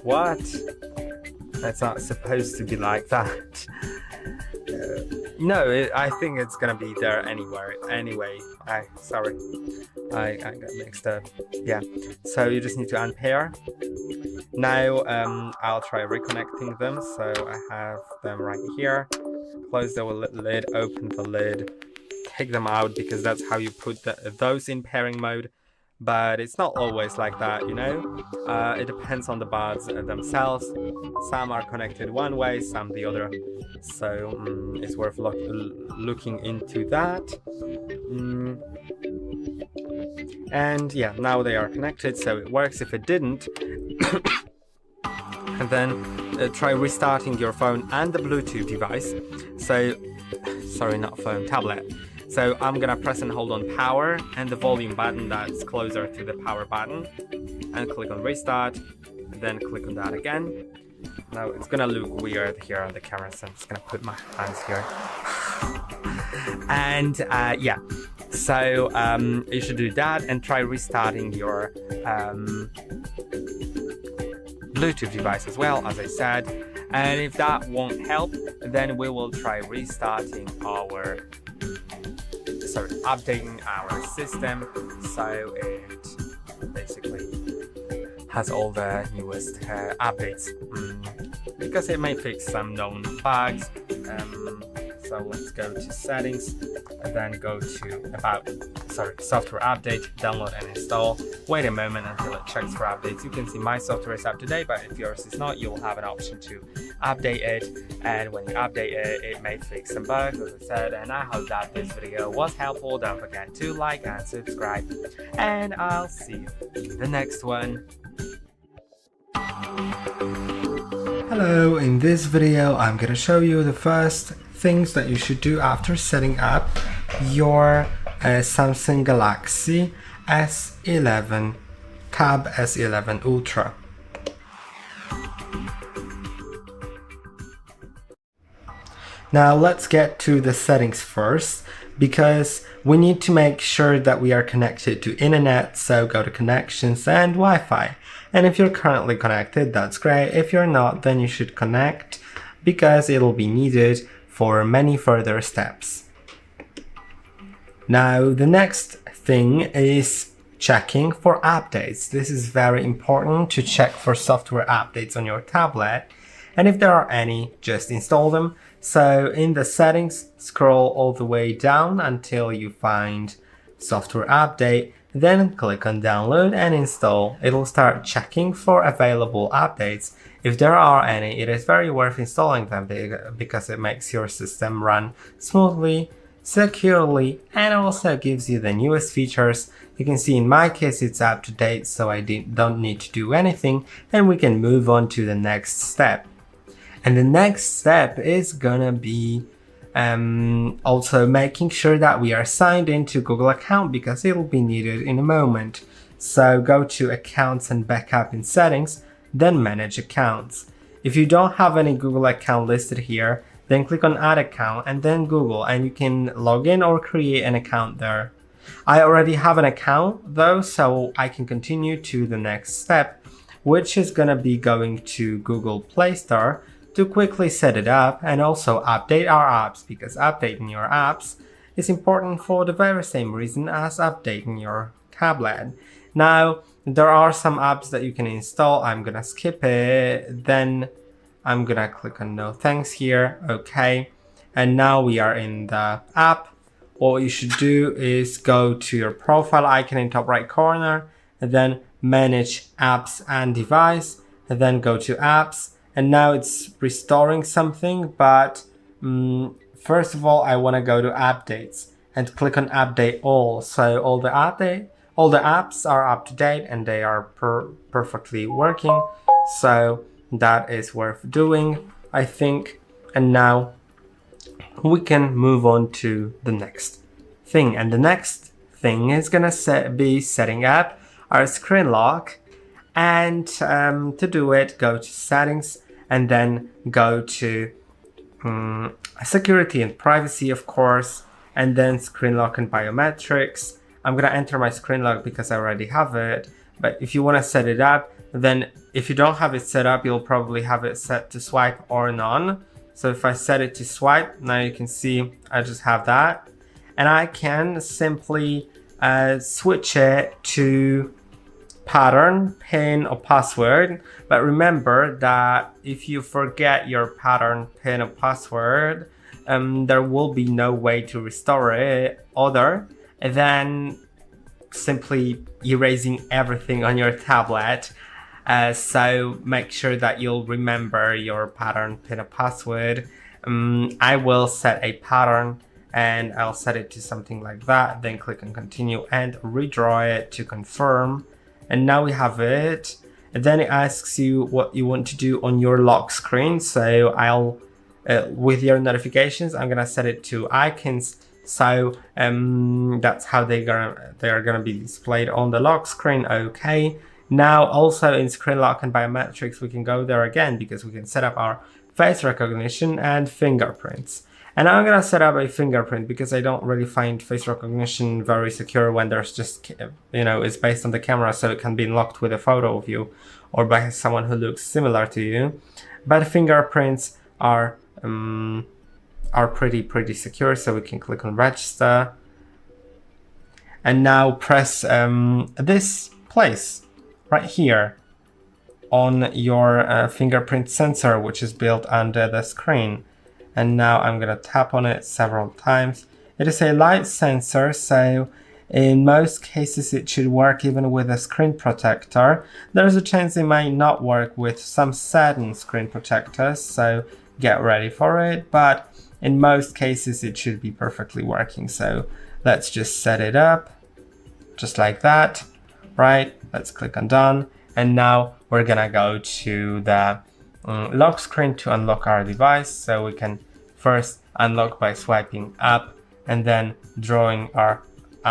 what? That's not supposed to be like that. No, I think it's gonna be there anyway. Sorry, I got mixed up. Yeah, so you just need to unpair. Now I'll try reconnecting them. So I have them right here. Close the lid, open the lid, take them out, because that's how you put those in pairing mode. But it's not always like that, you know. It depends on the buds themselves. Some are connected one way, some the other. So it's worth looking into that. And yeah, now they are connected, so it works. If it didn't, and then try restarting your phone and the Bluetooth device. So, sorry, not phone, tablet. So I'm gonna press and hold on power and the volume button that's closer to the power button, and click on restart, and then click on that again. Now it's gonna look weird here on the camera, so I'm just gonna put my hands here. And yeah, so you should do that and try restarting your Bluetooth device as well, as I said. And if that won't help, then we will try updating our system so it basically has all the newest updates, because it may fix some known bugs. So let's go to settings and then go to software update, download and install. Wait a moment until it checks for updates. You can see my software is up to date, but if yours is not, you'll have an option to update it. And when you update it, it may fix some bugs, as I said. And I hope that this video was helpful. Don't forget to like and subscribe. And I'll see you in the next one. Hello, in this video I'm gonna show you the first things that you should do after setting up your a Samsung Galaxy S11 Tab S11 Ultra. Now let's get to the settings first, because we need to make sure that we are connected to internet, so go to connections and Wi-Fi. And if you're currently connected, that's great. If you're not, then you should connect, because it'll be needed for many further steps. Now the next thing is checking for updates. This is very important to check for software updates on your tablet, and if there are any, just install them. So in the settings, scroll all the way down until you find software update, then click on download and install. It'll start checking for available updates. If there are any, it is very worth installing them because it makes your system run smoothly, securely, and also gives you the newest features. You can see in my case it's up to date, so I don't need to do anything, and we can move on to the next step. And the next step is gonna be also making sure that we are signed into Google account, because it'll be needed in a moment. So go to accounts and backup in settings, then manage accounts. If you don't have any Google account listed here, then click on add account and then Google, and you can log in or create an account there. I already have an account though, so I can continue to the next step, which is gonna be going to Google Play Store to quickly set it up and also update our apps, because updating your apps is important for the very same reason as updating your tablet. Now, there are some apps that you can install. I'm gonna skip it, then I'm gonna click on no thanks here, okay. And now we are in the app. What you should do is go to your profile icon in top right corner, and then manage apps and device, and then go to apps. And now it's restoring something, but first of all, I want to go to updates and click on update all. So all the apps are up to date and they are perfectly working. So that is worth doing, I think. And now we can move on to the next thing. And the next thing is gonna be setting up our screen lock. And to do it, go to settings and then go to security and privacy, of course, and then screen lock and biometrics. I'm gonna enter my screen lock because I already have it, but if you want to set it up, then if you don't have it set up, you'll probably have it set to swipe or none. So if I set it to swipe, now you can see I just have that, and I can simply switch it to pattern, pin, or password. But remember that if you forget your pattern, pin, or password, there will be no way to restore it other than simply erasing everything on your tablet. So make sure that you'll remember your pattern, pin, or password. I will set a pattern and I'll set it to something like that, then click on continue and redraw it to confirm. And now we have it. And then it asks you what you want to do on your lock screen. So I'll, with your notifications, I'm gonna set it to icons. So that's how they are gonna be displayed on the lock screen. Okay. Now also in screen lock and biometrics, we can go there again because we can set up our face recognition and fingerprints. And I'm gonna set up a fingerprint because I don't really find face recognition very secure when there's just, it's based on the camera, so it can be unlocked with a photo of you or by someone who looks similar to you. But fingerprints are pretty secure, so we can click on register. And now press this place right here on your fingerprint sensor, which is built under the screen. And now I'm gonna tap on it several times. It is a light sensor, so in most cases it should work even with a screen protector. There's a chance it might not work with some certain screen protectors, so get ready for it. But in most cases it should be perfectly working. So let's just set it up just like that, right? Let's click on done. And now we're gonna go to the lock screen to unlock our device. So we can first unlock by swiping up and then drawing our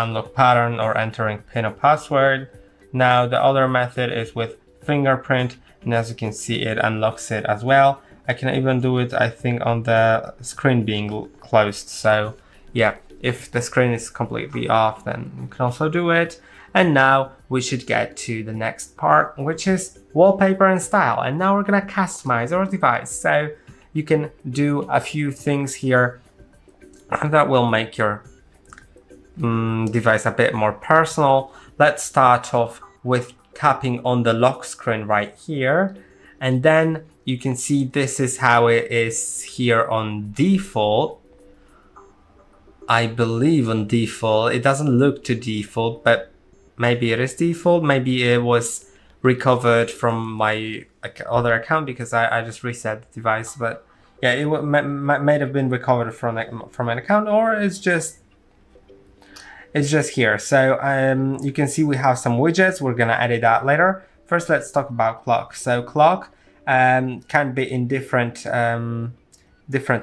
unlock pattern or entering PIN or password. Now the other method is with fingerprint, and as you can see, it unlocks it as well. I can even do it, I think, on the screen being closed. So yeah, if the screen is completely off, then you can also do it. And now we should get to the next part, which is wallpaper and style. And now we're gonna customize our device. So you can do a few things here that will make your device a bit more personal. Let's start off with tapping on the lock screen right here. And then you can see this is how it is here on default. I believe on default, it doesn't look to default, but maybe it is default. Maybe it was recovered from my other account because I just reset the device. But yeah, it might have been recovered from an account, or it's just here. So you can see we have some widgets. We're gonna edit that later. First, let's talk about clock. So clock can be in different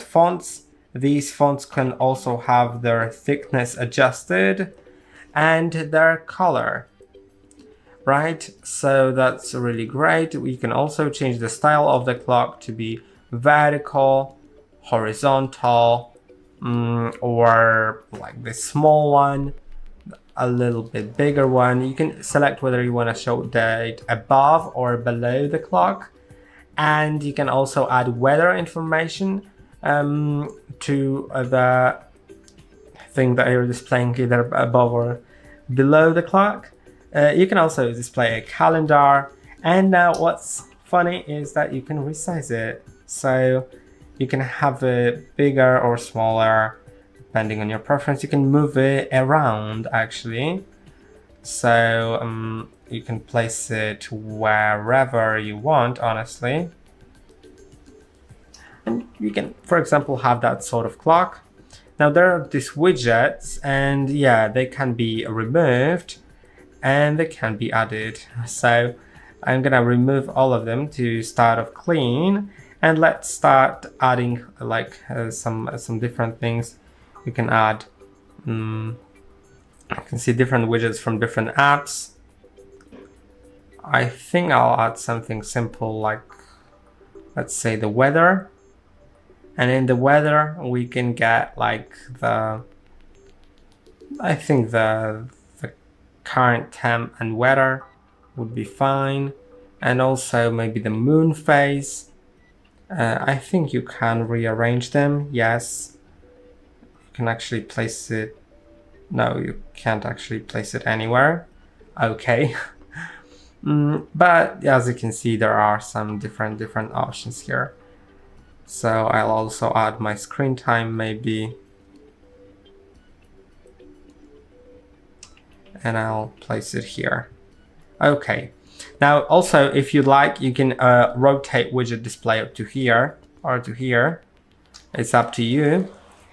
fonts. These fonts can also have their thickness adjusted and their color, right? So that's really great. We can also change the style of the clock to be vertical, horizontal, or like this small one, a little bit bigger one. You can select whether you want to show date above or below the clock, and you can also add weather information to the thing that you're displaying, either above or below the clock. You can also display a calendar, and now what's funny is that you can resize it, so you can have it bigger or smaller depending on your preference. You can move it around actually, so you can place it wherever you want, honestly. And you can, for example, have that sort of clock. Now there are these widgets, and yeah, they can be removed and they can be added. So I'm gonna remove all of them to start off clean, and let's start adding like some different things. You can add, you can see different widgets from different apps. I think I'll add something simple like, let's say, the weather. And in the weather, we can get like I think the current temp and weather would be fine. And also maybe the moon phase. I think you can rearrange them. Yes, you can actually place it. No, you can't actually place it anywhere. Okay. But as you can see, there are some different options here. So I'll also add my screen time maybe, and I'll place it here. Okay. Now also, if you like, you can rotate widget display up to here or to here. It's up to you.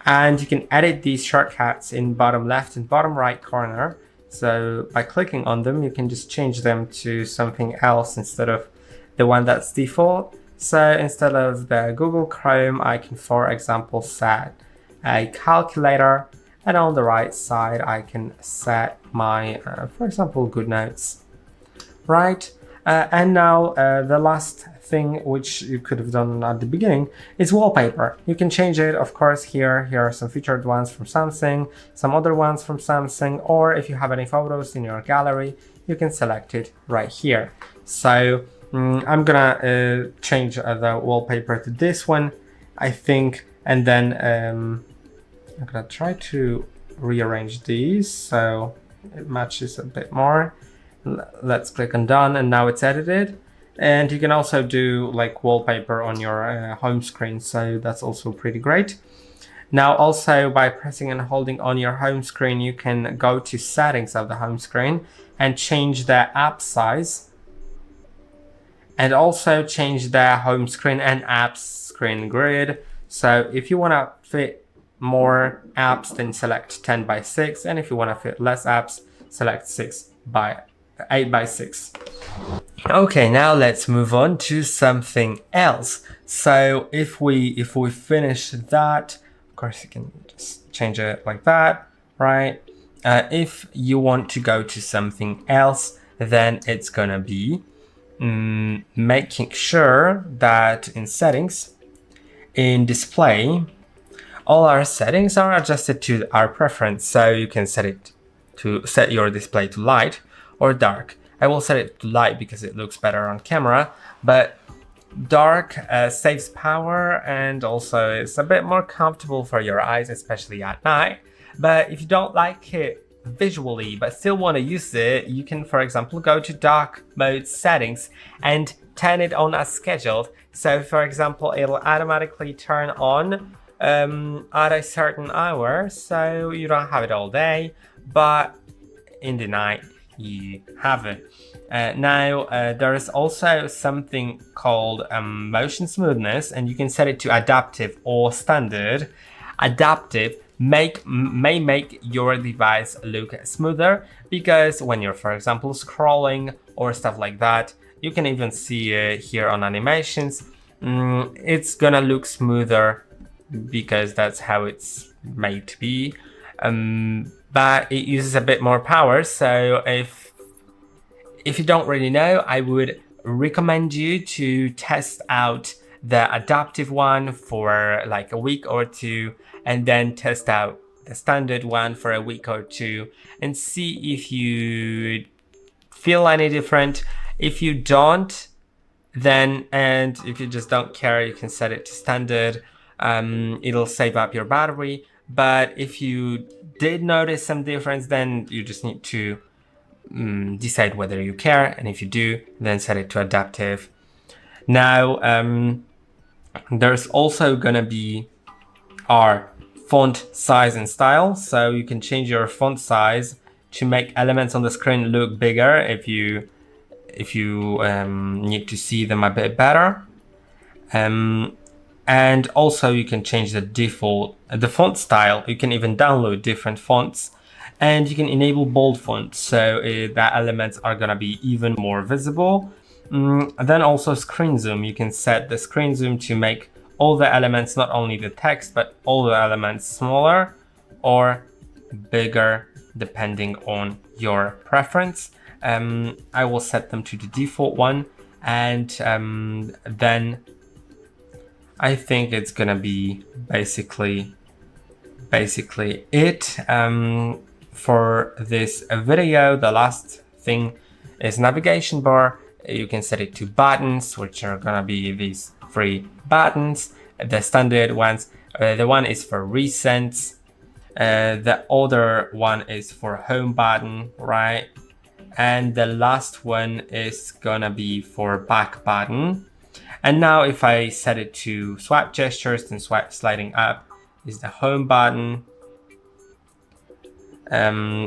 And you can edit these shortcuts in bottom left and bottom right corner. So by clicking on them, you can just change them to something else instead of the one that's default. So instead of the Google Chrome, I can, for example, set a calculator, and on the right side, I can set my, for example, GoodNotes, right? And now the last thing which you could have done at the beginning is wallpaper. You can change it, of course. Here are some featured ones from Samsung, some other ones from Samsung, or if you have any photos in your gallery, you can select it right here. So I'm gonna change the wallpaper to this one, I think, and then I'm gonna try to rearrange these so it matches a bit more. Let's click on done, and now it's edited. And you can also do like wallpaper on your home screen, so that's also pretty great. Now also, by pressing and holding on your home screen, you can go to settings of the home screen and change the app size, and also change the home screen and apps screen grid. So if you want to fit more apps, then select 10 by 6, and if you want to fit less apps, select 8 by 6. Okay, now let's move on to something else. So if we finish that, of course you can just change it like that, right? If you want to go to something else, then it's gonna be making sure that in settings, in display, all our settings are adjusted to our preference. So you can set your display to light or dark. I will set it to light because it looks better on camera, but dark saves power and also is a bit more comfortable for your eyes, especially at night. But if you don't like it visually but still want to use it, you can, for example, go to dark mode settings and turn it on as scheduled. So for example, it'll automatically turn on at a certain hour, so you don't have it all day, but in the night you have it. Now there is also something called motion smoothness, and you can set it to adaptive or standard. Adaptive may make your device look smoother, because when you're, for example, scrolling or stuff like that, you can even see it here on animations, it's gonna look smoother because that's how it's made to be, but it uses a bit more power. So if you don't really know, I would recommend you to test out the adaptive one for like a week or two, and then test out the standard one for a week or two and see if you feel any different. If you don't, then, and if you just don't care, you can set it to standard. It'll save up your battery. But if you did notice some difference, then you just need to decide whether you care, and if you do, then set it to adaptive. Now there's also gonna be our font size and style, so you can change your font size to make elements on the screen look bigger if you need to see them a bit better, and also you can change the font style. You can even download different fonts, and you can enable bold fonts, so the elements are gonna be even more visible. Then also screen zoom. You can set the screen zoom to make all the elements, not only the text, but all the elements smaller or bigger, depending on your preference. I will set them to the default one, and then I think it's gonna be basically it for this video. The last thing is navigation bar. You can set it to buttons, which are gonna be these 3 buttons. The standard ones, the one is for recents, the other one is for home button, right? And the last one is gonna be for back button. And now if I set it to swipe gestures, then sliding up is the home button.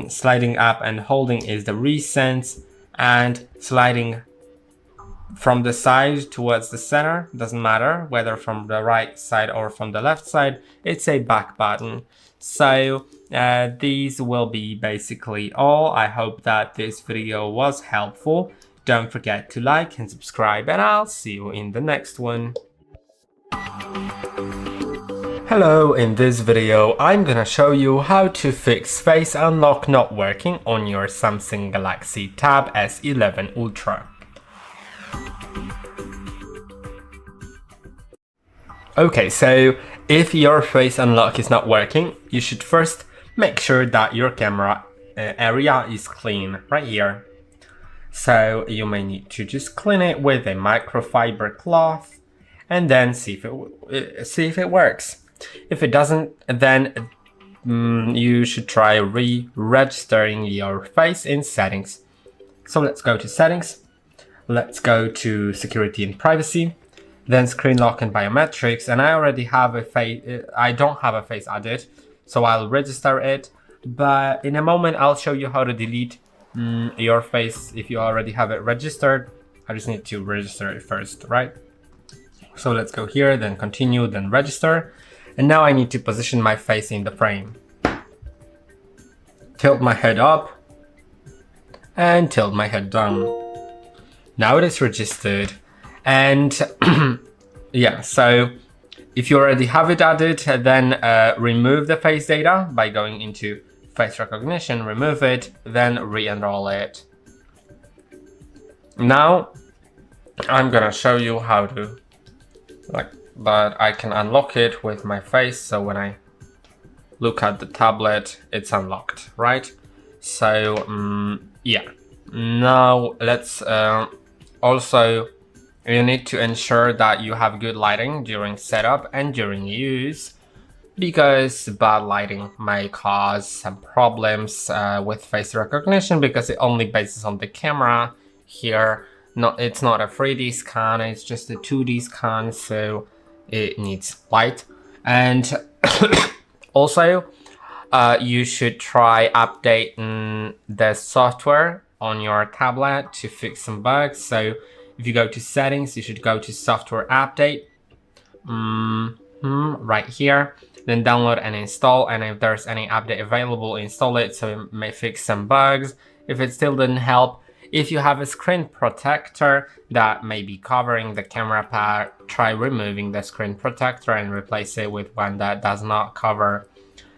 Sliding up and holding is the recents, and sliding from the side towards the center, doesn't matter whether from the right side or from the left side, it's a back button. So these will be basically all. I hope that this video was helpful. Don't forget to like and subscribe, and I'll see you in the next one. Hello, in this video I'm gonna show you how to fix Face Unlock not working on your Samsung Galaxy Tab S11 Ultra. Okay, so if your Face Unlock is not working, you should first make sure that your camera area is clean, right here. So you may need to just clean it with a microfiber cloth and then see if it works. If it doesn't, then you should try re-registering your face in settings. So let's go to settings. Let's go to security and privacy, then screen lock and biometrics. And I already have a face, I don't have a face added, so I'll register it. But in a moment, I'll show you how to delete your face if you already have it registered. I just need to register it first, right? So let's go here, then continue, then register. And now I need to position my face in the frame. Tilt my head up and tilt my head down. Now it is registered. And yeah, so if you already have it added, then remove the face data by going into face recognition, remove it, then re-enroll it. Now I'm gonna show you how to, like, that I can unlock it with my face, so when I look at the tablet it's unlocked, right? So yeah, now let's also, you need to ensure that you have good lighting during setup and during use, because bad lighting may cause some problems with face recognition, because it only bases on the camera here. It's not a 3D scan, it's just a 2D scan, so it needs light. And also you should try updating the software on your tablet to fix some bugs. So if you go to settings, you should go to software update right here, then download and install, and if there's any update available, install it, so it may fix some bugs. If it still didn't help, if you have a screen protector that may be covering the camera part, try removing the screen protector and replace it with one that does not cover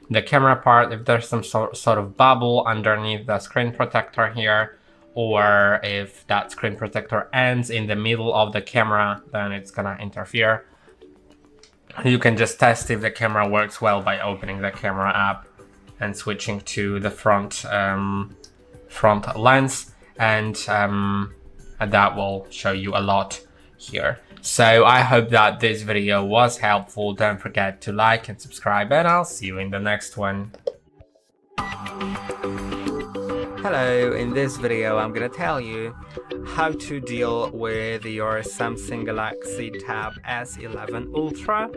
the camera part. If there's some sort of bubble underneath the screen protector here, or if that screen protector ends in the middle of the camera, then it's gonna interfere. You can just test if the camera works well by opening the camera app and switching to the front lens, and that will show you a lot here. So I hope that this video was helpful. Don't forget to like and subscribe, and I'll see you in the next one. Hello, in this video I'm gonna tell you how to deal with your Samsung Galaxy Tab S11 Ultra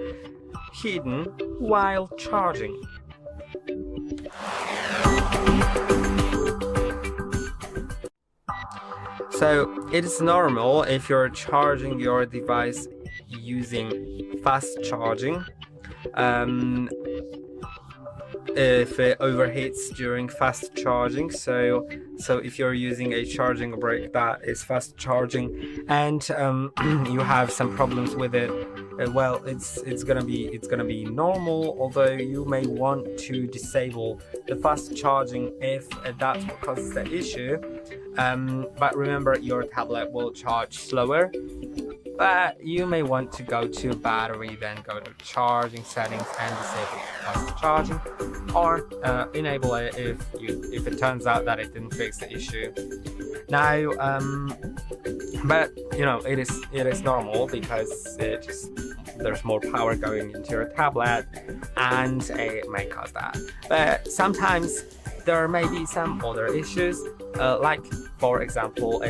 hidden while charging. So it's normal if you're charging your device using fast charging. If it overheats during fast charging, so if you're using a charging brick that is fast charging and you have some problems with it, well, it's gonna be normal, although you may want to disable the fast charging if that's what causes the issue. But remember, your tablet will charge slower, but you may want to go to battery, then go to charging settings and disable fast charging, or enable it if it turns out that it didn't fix the issue. Now, but you know, it is normal because there's more power going into your tablet, and it may cause that. But sometimes there may be some other issues, like for example,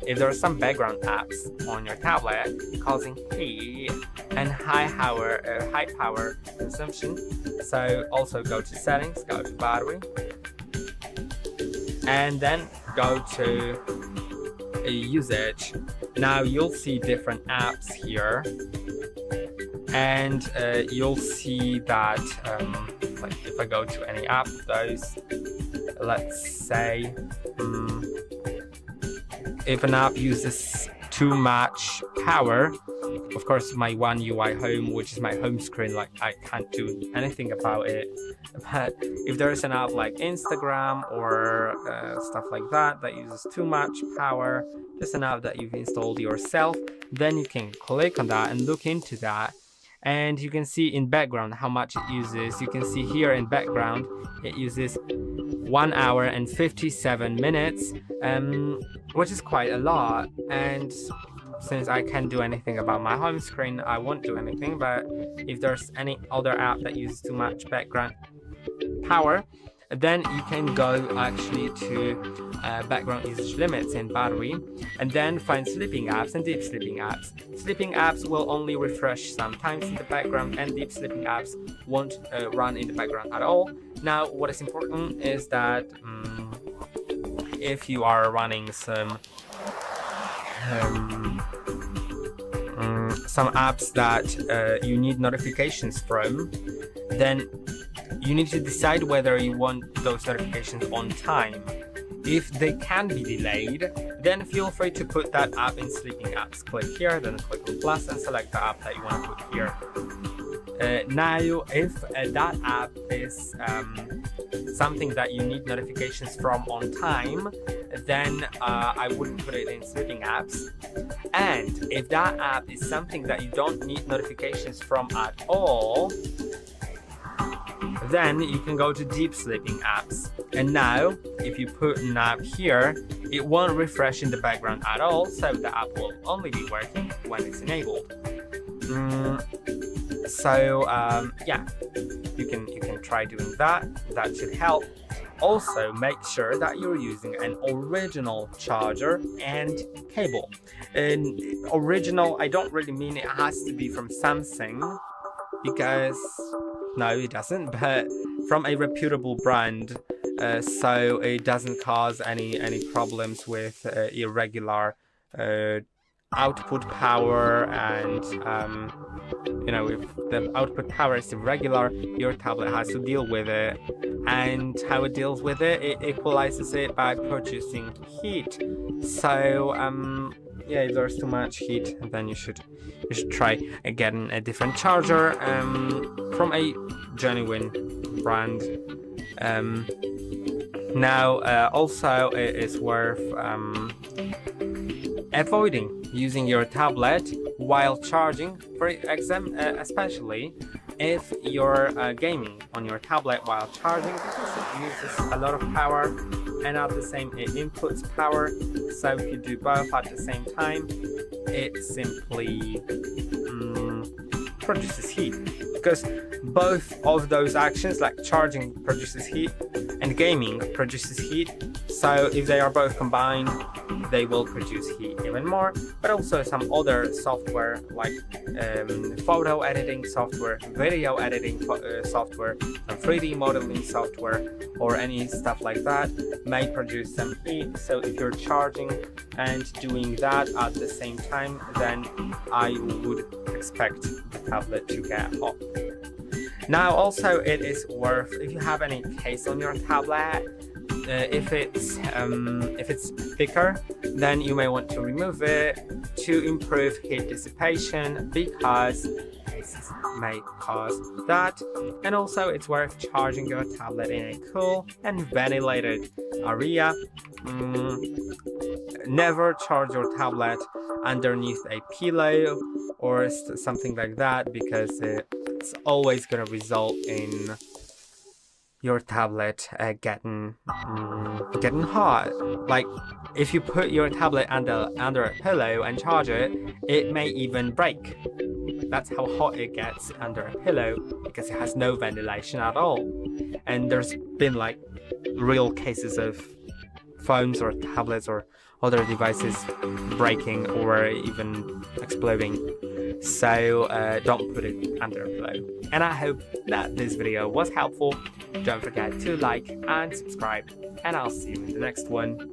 if there are some background apps on your tablet causing heat and high power consumption. So also go to settings, go to battery, and then go to usage. Now you'll see different apps here, and you'll see that like if I go to any app of those, let's say if an app uses too much power, of course my One UI Home, which is my home screen, like I can't do anything about it. But if there is an app like Instagram or stuff like that uses too much power, just an app that you've installed yourself, then you can click on that and look into that, and you can see in background how much it uses. You can see here in background it uses 1 hour and 57 minutes, which is quite a lot. And since I can't do anything about my home screen, I won't do anything. But if there's any other app that uses too much background power, then you can go actually to background usage limits in battery, and then find sleeping apps and deep sleeping apps. Sleeping apps will only refresh sometimes in the background, and deep sleeping apps won't run in the background at all. Now, what is important is that if you are running some apps that you need notifications from, then you need to decide whether you want those notifications on time. If they can be delayed, then feel free to put that app in sleeping apps. Click here, then click on plus and select the app that you want to put here. Now, if that app is something that you need notifications from on time, then I wouldn't put it in sleeping apps. And if that app is something that you don't need notifications from at all, then you can go to deep sleeping apps. And now, if you put an app here, it won't refresh in the background at all, so the app will only be working when it's enabled. Yeah, you can try doing that. That should help. Also, make sure that you're using an original charger and cable. And original, I don't really mean it has to be from Samsung, because no, it doesn't, but from a reputable brand, so it doesn't cause any problems with irregular output power. And if the output power is irregular, your tablet has to deal with it. And how it deals with it, it equalizes it by producing heat. So yeah, if there's too much heat, then you should try getting a different charger from a genuine brand. Now, also it is worth avoiding using your tablet while charging, for example, especially if you're gaming on your tablet while charging, because it uses a lot of power, and at the same it inputs power. So if you do both at the same time, it simply produces heat, because both of those actions, like charging produces heat and gaming produces heat. So if they are both combined, they will produce heat even more. But also some other software like photo editing software, video editing software, and 3D modeling software, or any stuff like that may produce some heat. So if you're charging and doing that at the same time, then I would expect the tablet to get hot. Now, also it is worth, if you have any case on your tablet, if it's thicker, then you may want to remove it to improve heat dissipation, because cases may cause that. And also it's worth charging your tablet in a cool and ventilated area. Never charge your tablet underneath a pillow or something like that, because it's always going to result in your tablet getting hot. Like, if you put your tablet under a pillow and charge it, it may even break. That's how hot it gets under a pillow, because it has no ventilation at all. And there's been like real cases of phones or tablets or other devices breaking or even exploding. So don't put it under a pillow. And I hope that this video was helpful. Don't forget to like and subscribe, and I'll see you in the next one.